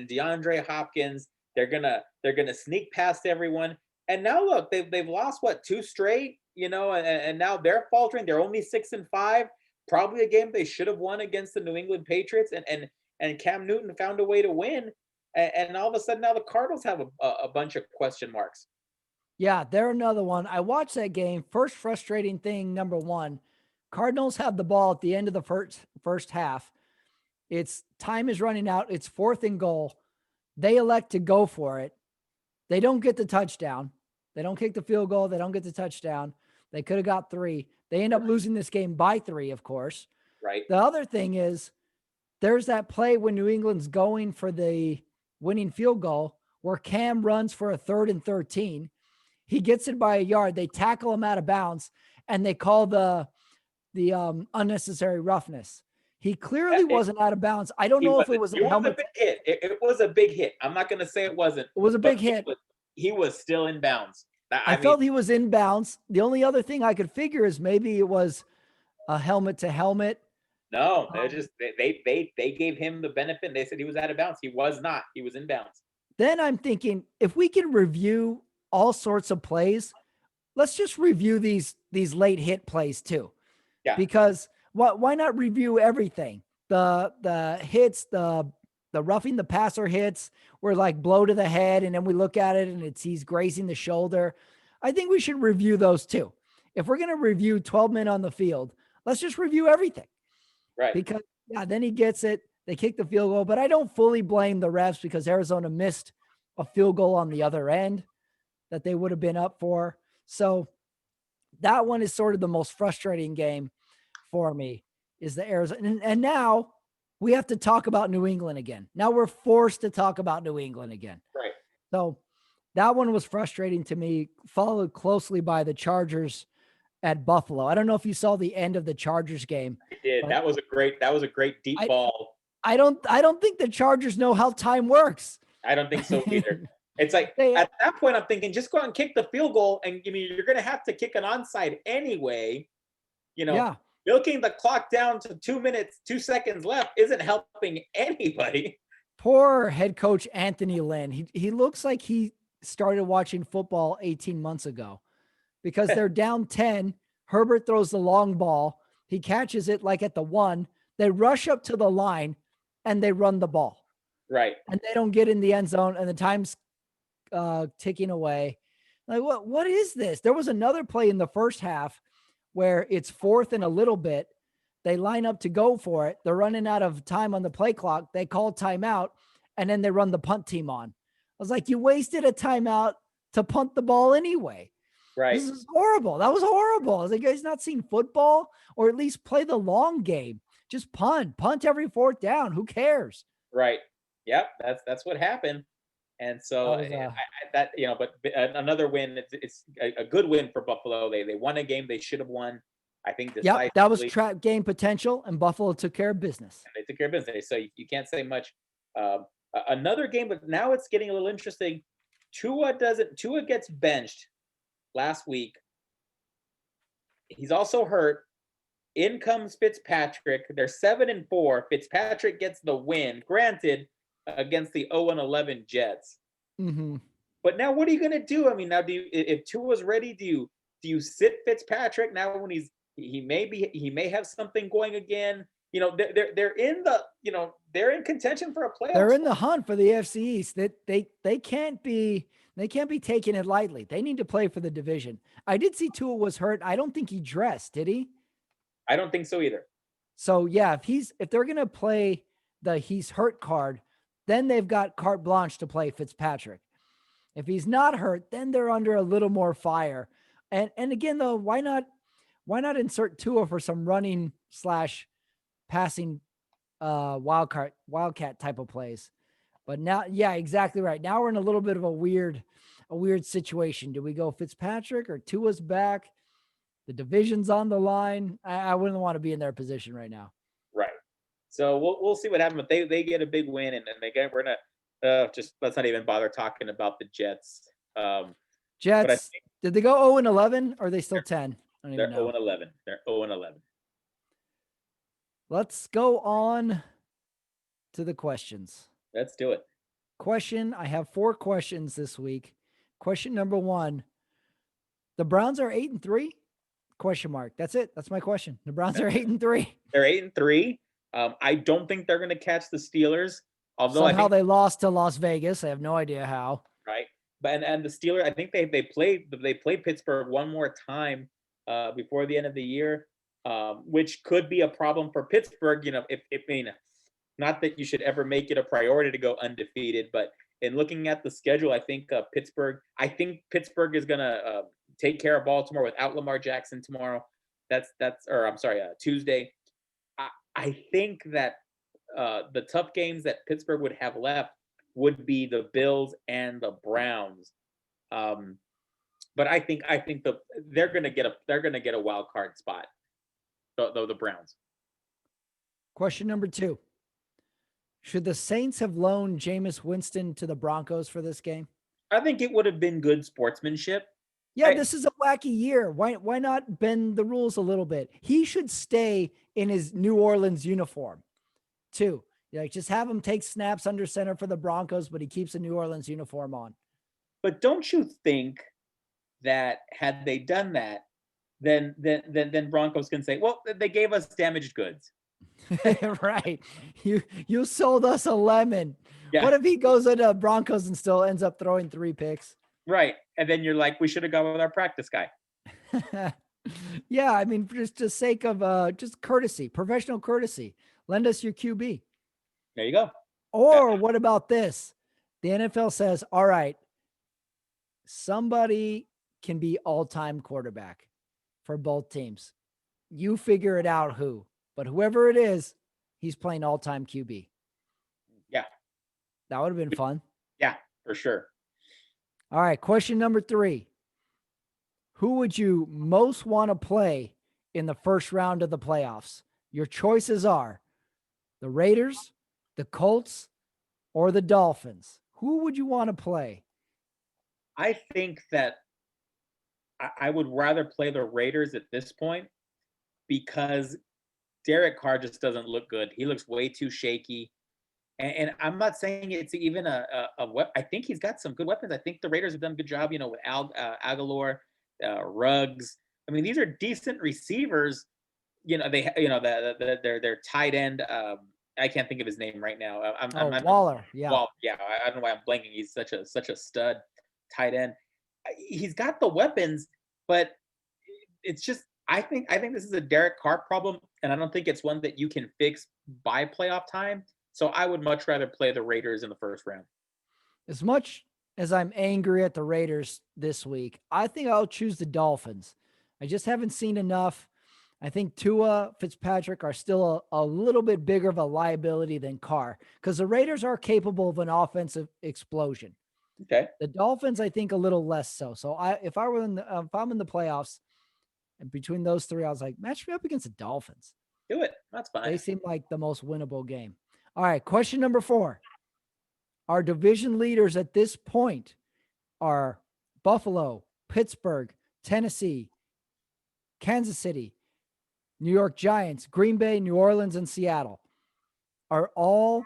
DeAndre Hopkins. They're gonna sneak past everyone. And now look, they've lost what, two straight, and now they're faltering. They're only 6-5. Probably a game they should have won against the New England Patriots, and Cam Newton found a way to win. And all of a sudden now the Cardinals have a bunch of question marks. Yeah, they're another one. I watched that game. First frustrating thing, number one, Cardinals have the ball at the end of the first half. It's time is running out. It's 4th and goal. They elect to go for it. They don't get the touchdown. They don't kick the field goal. They don't get the touchdown. They could have got 3. They end up losing this game by 3, of course. Right. The other thing is there's that play when New England's going for the winning field goal where Cam runs for a 3rd and 13. He gets it by a yard. They tackle him out of bounds, and they call the unnecessary roughness. He clearly wasn't out of bounds. I don't know if it was a helmet. A big hit. It was a big hit. I'm not going to say it wasn't. It was a big hit. He was still in bounds. I felt he was in bounds. The only other thing I could figure is maybe it was a helmet to helmet. No, they gave him the benefit. They said he was out of bounds. He was not. He was in bounds. Then I'm thinking if we can review all sorts of plays, let's just review these late hit plays too. Yeah. Because why not review everything? The hits, the roughing the passer hits were like blow to the head, and then we look at it and he's grazing the shoulder. I think we should review those too. If we're going to review 12 men on the field, let's just review everything. Right. Because then he gets it. They kick the field goal, but I don't fully blame the refs because Arizona missed a field goal on the other end that they would have been up for. So that one is sort of the most frustrating game for me is the Arizona. And now we have to talk about New England again. Now we're forced to talk about New England again. Right. So that one was frustrating to me, followed closely by the Chargers at Buffalo. I don't know if you saw the end of the Chargers game. I did. That was a great deep ball. I don't think the Chargers know how time works. I don't think so either. It's like at that point, I'm thinking, just go out and kick the field goal. And you're going to have to kick an onside anyway. Milking the clock down to 2 minutes, 2 seconds left isn't helping anybody. Poor head coach Anthony Lynn. He looks like he started watching football 18 months ago because they're down 10. Herbert throws the long ball. He catches it like at the 1. They rush up to the line and they run the ball. Right. And they don't get in the end zone and the time's ticking away. Like, what is this? There was another play in the first half where it's 4th and a little bit. They line up to go for it. They're running out of time on the play clock. They call timeout, and then they run the punt team on. I was like, you wasted a timeout to punt the ball anyway. Right. This is horrible. That was horrible. I was like, you guys not seen football? Or at least play the long game. Just punt every 4th down. Who cares? Right. Yep. That's what happened. And so but another win. It's a good win for Buffalo. They won a game they should have won. I think decisively. Yep, that was trap game potential, and Buffalo took care of business. And they took care of business. So you can't say much. Another game, but now it's getting a little interesting. Tua gets benched last week. He's also hurt. In comes Fitzpatrick. They're 7-4. Fitzpatrick gets the win. Granted, against the 0-11 Jets. Mm-hmm. But now what are you going to do? I mean, now if Tua's ready, do you sit Fitzpatrick now when he may have something going again? They're in contention for a playoff. They're in the hunt for the AFC East. They can't be taking it lightly. They need to play for the division. I did see Tua was hurt. I don't think he dressed, did he? I don't think so either. So yeah, if they're going to play the he's hurt card, then they've got carte blanche to play Fitzpatrick. If he's not hurt, then they're under a little more fire. And again, though, why not insert Tua for some running / passing wildcat type of plays. But now, yeah, exactly right. Now we're in a little bit of a weird situation. Do we go Fitzpatrick or Tua's back? The division's on the line. I wouldn't want to be in their position right now. Right. So we'll see what happens. But they get a big win, and they get we're gonna just let's not even bother talking about the Jets. But I Jets, think did they go 0-11 or are they still 10? I don't they're even 0 know. and 11. They're 0 and 11. Let's go on to the questions. Let's do it. I have 4 questions this week. Question number 1. The Browns are 8-3? Question mark. That's it. That's my question. The Browns are 8-3. They're 8-3. I don't think they're going to catch the Steelers. Although Somehow I think they lost to Las Vegas. I have no idea how. right, but and the Steelers, I think they play Pittsburgh one more time before the end of the year, which could be a problem for Pittsburgh. If I mean, not that you should ever make it a priority to go undefeated, but in looking at the schedule, I think Pittsburgh is going to take care of Baltimore without Lamar Jackson tomorrow. Tuesday. I think that the tough games that Pittsburgh would have left would be the Bills and the Browns. But I think they're going to get a wild card spot. Though the Browns. Question number 2. Should the Saints have loaned Jameis Winston to the Broncos for this game? I think it would have been good sportsmanship. Yeah, this is a wacky year. Why not bend the rules a little bit? He should stay in his New Orleans uniform, too. Like, just have him take snaps under center for the Broncos, but he keeps a New Orleans uniform on. But don't you think that had they done that, then Broncos can say, well, they gave us damaged goods. Right. You sold us a lemon. Yeah. What if he goes into Broncos and still ends up throwing 3 picks? Right. And then you're like, we should have gone with our practice guy. Yeah, I mean, just the sake of just courtesy, professional courtesy. Lend us your QB. There you go. Or what about this? The NFL says, all right, somebody can be all-time quarterback for both teams. You figure it out who. But whoever it is, he's playing all-time QB. Yeah. That would have been fun. Yeah, for sure. All right, question number 3. Who would you most want to play in the first round of the playoffs? Your choices are the Raiders, the Colts, or the Dolphins. Who would you want to play? I think that I would rather play the Raiders at this point because Derek Carr just doesn't look good. He looks way too shaky. And I'm not saying it's even I think he's got some good weapons. I think the Raiders have done a good job, with Aguilar, Ruggs. I mean, these are decent receivers. Their tight end. I can't think of his name right now. Waller. Yeah. Well, yeah. I don't know why I'm blanking. He's such a stud tight end. He's got the weapons, but it's just I think this is a Derek Carr problem, and I don't think it's one that you can fix by playoff time. So I would much rather play the Raiders in the first round. As much as I'm angry at the Raiders this week, I think I'll choose the Dolphins. I just haven't seen enough. I think Tua, Fitzpatrick are still a little bit bigger of a liability than Carr because the Raiders are capable of an offensive explosion. Okay. The Dolphins, I think, a little less so. So if I'm in the playoffs, and between those 3, I was like, match me up against the Dolphins. Do it. That's fine. They seem like the most winnable game. All right, question number 4. Our division leaders at this point are Buffalo, Pittsburgh, Tennessee, Kansas City, New York Giants, Green Bay, New Orleans, and Seattle. Are all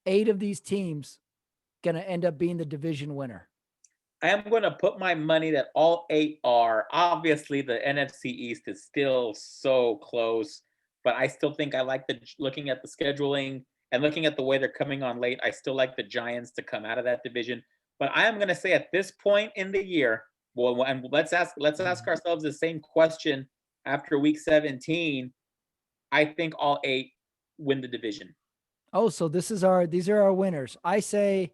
8 of these teams going to end up being the division winner? I am going to put my money that all 8 are. Obviously, the NFC East is still so close, but I still think I like looking at the scheduling and looking at the way they're coming on late. I still like the Giants to come out of that division. But I am going to say at this point in the year, well, and let's ask ourselves the same question after week 17. I think all 8 win the division. Oh, so these are our winners. I say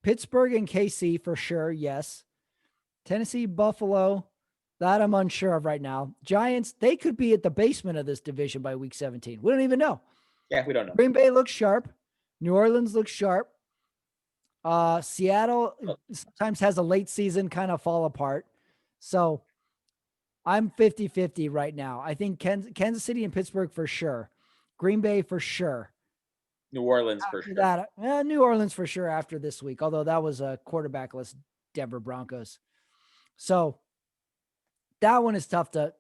Pittsburgh and KC for sure, yes. Tennessee, Buffalo, that I'm unsure of right now. Giants, they could be at the basement of this division by week 17. We don't even know. Yeah, we don't know. Green Bay looks sharp. New Orleans looks sharp. Seattle Oh, sometimes has a late season kind of fall apart. So I'm 50-50 right now. I think Kansas City and Pittsburgh for sure. Green Bay for sure. New Orleans for After sure. that, New Orleans for sure after this week, although that was a quarterbackless Denver Broncos. So that one is tough to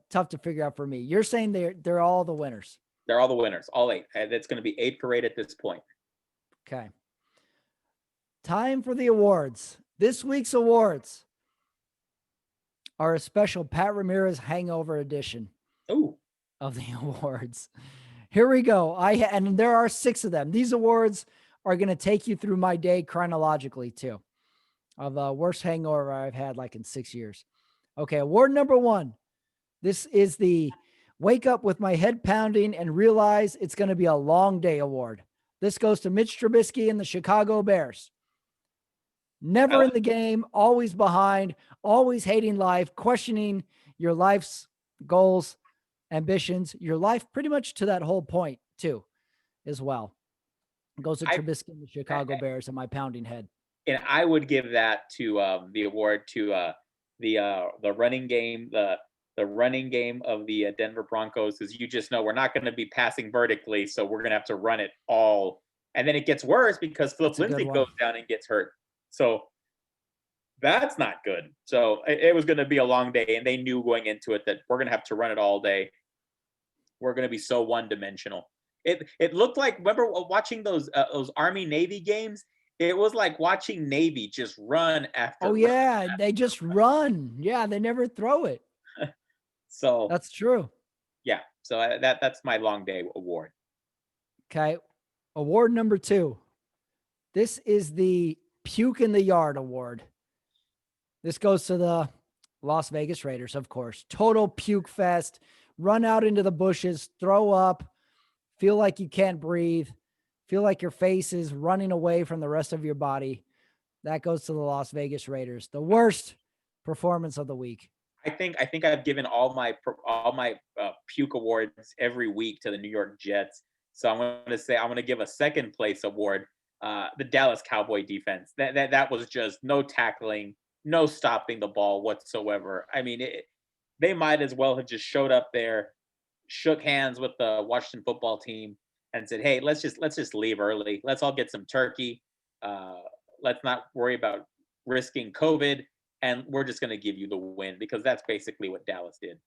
figure out for me. You're saying they're all the winners. They're all the winners, all 8. It's going to be 8 parade at this point. Okay. Time for the awards. This week's awards are a special Pat Ramirez hangover edition Ooh, of the awards. Here we go. And there are 6 of them. These awards are going to take you through my day chronologically too. Of the worst hangover I've had like in 6 years. Okay, award number 1. This is the wake up with my head pounding and realize it's going to be a long day award. This goes to Mitch Trubisky and the Chicago Bears. I Never in like the game, always behind, always hating life, questioning your life's goals, ambitions, your life pretty much to that whole point too, as well. It goes to I, Trubisky and the I Chicago Bears and my pounding head. and I would give that to the award to the running game, the running game of the Denver Broncos, because you just know we're not going to be passing vertically, so we're going to have to run it all, and then it gets worse because Philip That's a good Lindsay one. goes down and gets hurt. So that's not good. So it was going to be a long day, and they knew going into it that we're going to have to run it all day. We're going to be so one dimensional. It looked like, remember watching those Army Navy games? It was like watching Navy just run after Oh run. yeah, they just run. Yeah, they never throw it. So That's true. yeah, so that's my long day award. Okay. Award number 2. This is the Puke in the Yard Award. This goes to the Las Vegas Raiders, of course. Total puke fest. Run out into the bushes, throw up, feel like you can't breathe, feel like your face is running away from the rest of your body. That goes to the Las Vegas Raiders. The worst performance of the week. I think I've given all my puke awards every week to the New York Jets. So I'm going to give a second place award, the Dallas Cowboy defense. That was just no tackling, no stopping the ball whatsoever. I mean, they might as well have just showed up there, shook hands with the Washington football team, and said, "Hey, let's just leave early. Let's all get some turkey. Uh, let's not worry about risking COVID, and we're just going to give you the win," because that's basically what Dallas did.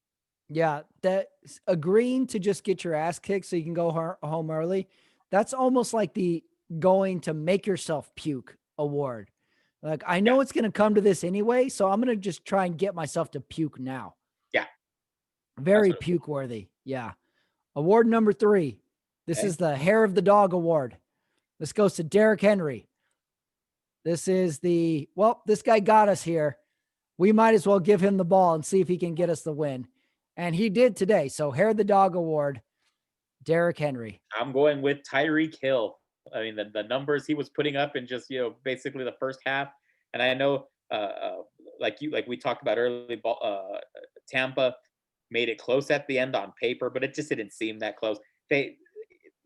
Yeah, that agreeing to just get your ass kicked so you can go home early. That's almost like the going to make yourself puke award. Like I Yeah, know it's going to come to this anyway, so I'm going to just try and get myself to puke now. yeah, that's Very what it was. puke worthy. Yeah. Award number 3. This Okay. is the Hair of the Dog Award. This goes to Derrick Henry. This is this guy got us here. We might as well give him the ball and see if he can get us the win. And he did today. So Hair of the Dog Award, Derrick Henry. I'm going with Tyreek Hill. I mean, the numbers he was putting up in just basically the first half, and I know like we talked about early, Tampa made it close at the end on paper, but it just didn't seem that close. They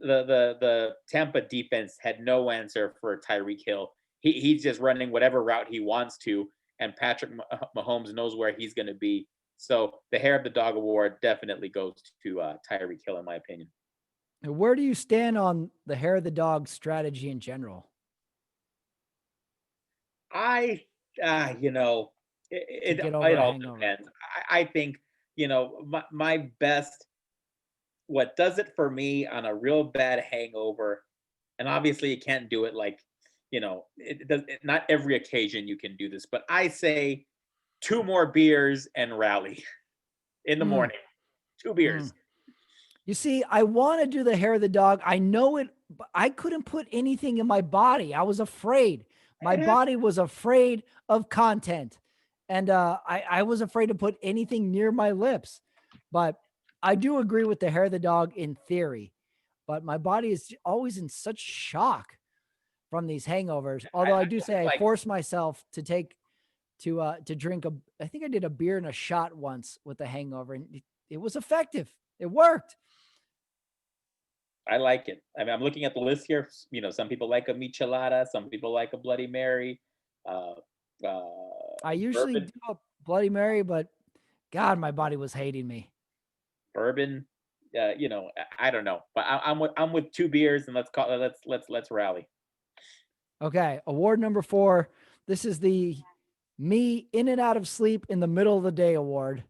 the Tampa defense had no answer for Tyreek Hill. He's just running whatever route he wants to, and Patrick Mahomes knows where he's going to be. So the Hair of the Dog award definitely goes to Tyreek Hill, in my opinion. Where do you stand on the Hair of the Dog strategy in general I, you know, to it, get it over a all hangover? depends. I think, my best, what does it for me on a real bad hangover, and obviously you can't do it like, not every occasion you can do this, but I say 2 more beers and rally in the Mm, morning. Two mm. beers. You see, I want to do the Hair of the Dog. I know it, but I couldn't put anything in my body. I was afraid. My Eh, body was afraid of content. And I was afraid to put anything near my lips. But I do agree with the Hair of the Dog in theory. But my body is always in such shock from these hangovers. Although I do I say I like force myself to drink I think I did a beer and a shot once with the hangover, and it was effective. It worked. I like it. I mean, I'm looking at the list here. Some people like a michelada, some people like a Bloody Mary, uh, uh, I usually bourbon, do a Bloody Mary, but God, my body was hating me. bourbon. I don't know, but I'm with two beers, and let's rally. Okay, award number 4. This is the me in and out of sleep in the middle of the day award.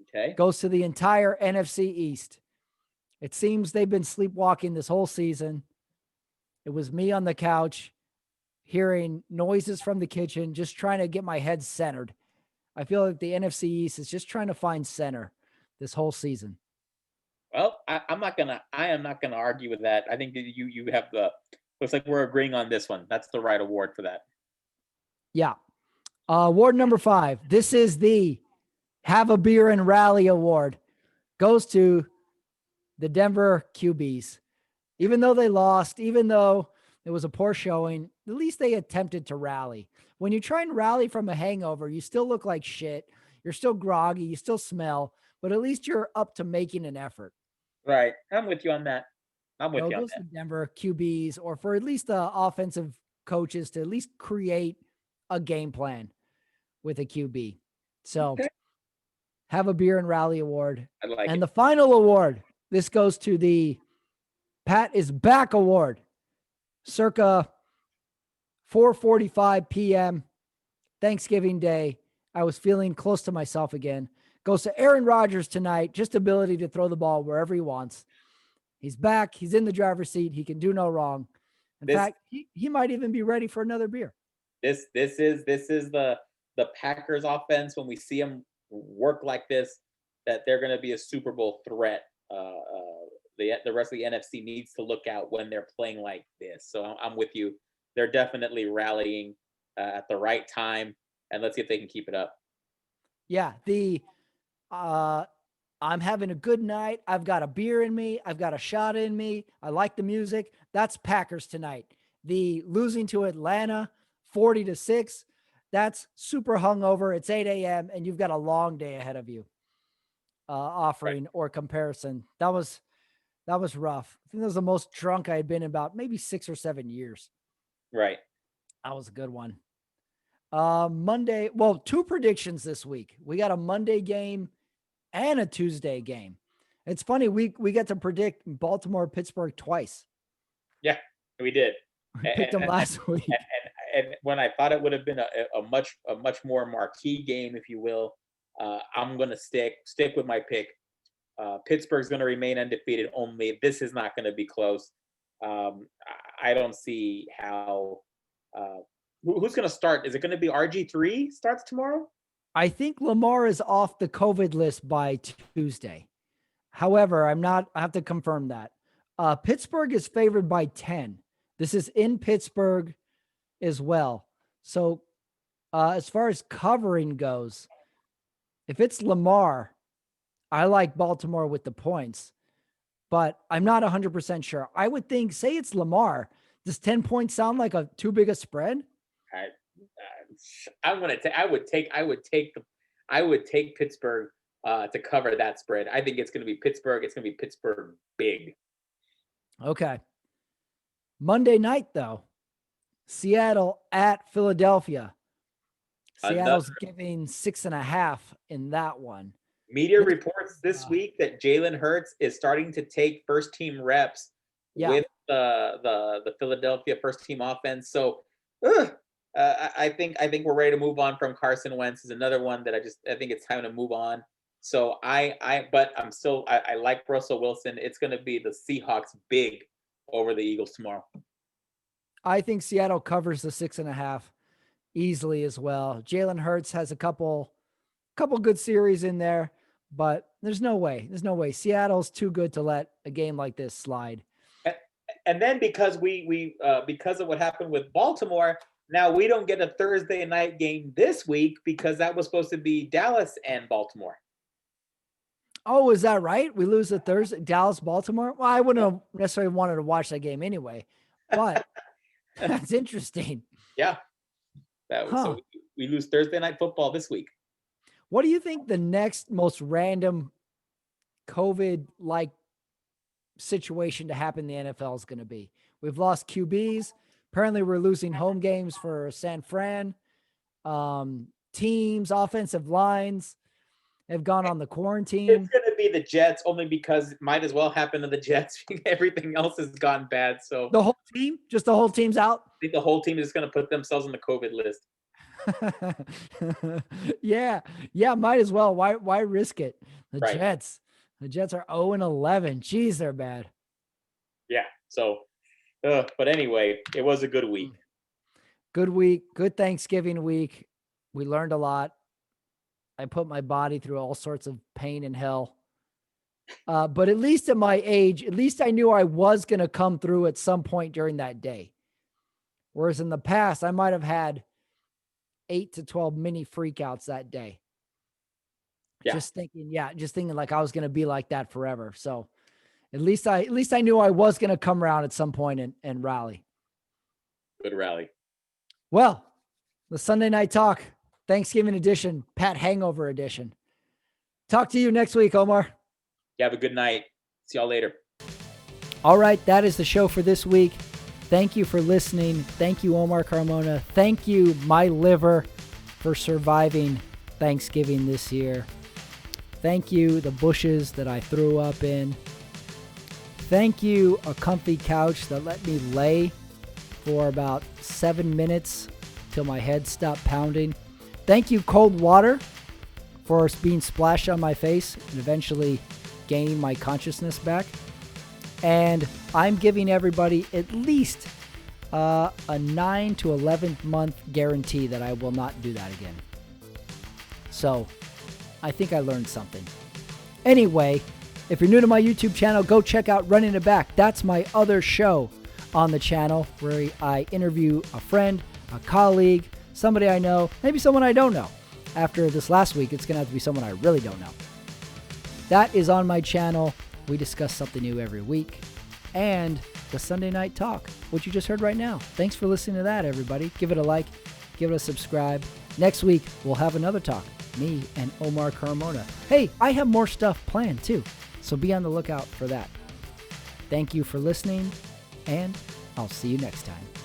Okay. Goes to the entire NFC East. It seems they've been sleepwalking this whole season. It was me on the couch hearing noises from the kitchen, just trying to get my head centered. I feel like the NFC East is just trying to find center this whole season. Well, I am not gonna argue with that. I think that you have the. Looks like we're agreeing on this one. That's the right award for that. Yeah. Award number 5. This is the Have a Beer and Rally Award. Goes to the Denver QBs. Even though they lost, even though it was a poor showing, at least they attempted to rally. When you try and rally from a hangover, you still look like shit. You're still groggy. You still smell, but at least you're up to making an effort. Right. I'm with you on that. I'm with So it you on goes to that. Denver QBs, or for at least the offensive coaches to at least create a game plan with a QB. So Okay. have a beer and rally award. I like And it. the final award, this goes to the Pat is Back award, circa 4:45 p.m. Thanksgiving Day. I was feeling close to myself again. Goes to Aaron Rodgers tonight, just ability to throw the ball wherever he wants. He's back. He's in the driver's seat. He can do no wrong. In This fact, he might even be ready for another beer. this is the Packers offense when we see them work like this, that they're going to be a Super Bowl threat. The rest of the NFC needs to look out when they're playing like this. So I'm with you. They're definitely rallying at the right time, and let's see if they can keep it up. Yeah, uh I'm having a good night. I've got a beer in me. I've got a shot in me. I like the music. That's Packers tonight. The losing to Atlanta 40-6. That's super hungover. It's 8 a.m. and you've got a long day ahead of you. Right, Offering or comparison. That was rough. I think that was the most drunk I had been in about maybe 6 or 7 years. right. That was a good one. Monday, well, 2 predictions this week. We got a Monday game and a Tuesday game. It's funny, we get to predict Baltimore, Pittsburgh twice. Yeah, we did. We picked them last week. And when I thought it would have been a much more marquee game, if you will, I'm gonna stick with my pick. Pittsburgh's going to remain undefeated. Only this is not going to be close. I don't see how. Uh, who's going to start? Is it going to be RG3 starts tomorrow? I think Lamar is off the COVID list by Tuesday. However, I'm not, I have to confirm that. Pittsburgh is favored by 10. This is in Pittsburgh as well. So, as far as covering goes, if it's Lamar, I like Baltimore with the points, but I'm not 100% sure. I would think, say it's Lamar. Does 10 points sound like a too big a spread? I, I'm going to take. I would take Pittsburgh to cover that spread. I think it's going to be Pittsburgh. It's going to be Pittsburgh big. Okay. Monday night, though, Seattle at Philadelphia. Another Seattle's giving 6.5 in that one. media This, reports this week that Jalen Hurts is starting to take first team reps yeah, with the Philadelphia first team offense. So I think we're ready to move on from Carson Wentz. Is another one that I think it's time to move on. So but I like Russell Wilson. It's going to be the Seahawks big over the Eagles tomorrow. I think Seattle covers the 6.5 easily as well. Jalen Hurts has a couple good series in there, but there's no way. There's no way. Seattle's too good to let a game like this slide. And then because because of what happened with Baltimore, now we don't get a Thursday night game this week because that was supposed to be Dallas and Baltimore. Oh, is that right? We lose the Thursday, Dallas, Baltimore. Well, I wouldn't have necessarily wanted to watch that game anyway, but that's interesting. Yeah, so Huh. we lose Thursday night football this week. What do you think the next most random COVID like situation to happen in the NFL is going to be. We've lost QBs. Apparently, we're losing home games for San Fran. Teams, offensive lines have gone on the quarantine. It's going to be the Jets only because it might as well happen to the Jets. Everything else has gone bad. So the whole team, just the whole team's out. I think the whole team is going to put themselves on the COVID list. Yeah, might as well. Why risk it? The Right. Jets are 0-11. Jeez, they're bad. Yeah. So, but anyway, it was a good week. Good week. Good Thanksgiving week. We learned a lot. I put my body through all sorts of pain and hell. But at least at my age, at least I knew I was going to come through at some point during that day. Whereas in the past, I might have had 8 to 12 mini freakouts that day. Yeah. Just thinking like I was going to be like that forever. So at least I knew I was going to come around at some point and rally. Good rally. Well, the Sunday Night Talk, Thanksgiving edition, Pat Hangover edition. Talk to you next week, Omar. You have a good night. See y'all later. All right, that is the show for this week. Thank you for listening. Thank you, Omar Carmona. Thank you, my liver, for surviving Thanksgiving this year. Thank you, the bushes that I threw up in. Thank you, a comfy couch that let me lay for about 7 minutes till my head stopped pounding. Thank you, cold water, for being splashed on my face and eventually gaining my consciousness back. And I'm giving everybody at least a 9 to 11 month guarantee that I will not do that again. So I think I learned something. Anyway, if you're new to my YouTube channel, go check out Running It Back. That's my other show on the channel where I interview a friend, a colleague, somebody I know, maybe someone I don't know. After this last week, it's going to have to be someone I really don't know. That is on my channel. We discuss something new every week. And the Sunday Night Talk, what you just heard right now. Thanks for listening to that, everybody. Give it a like. Give it a subscribe. Next week, we'll have another talk. Me and Omar Carmona. Hey, I have more stuff planned too. So be on the lookout for that. Thank you for listening, and I'll see you next time.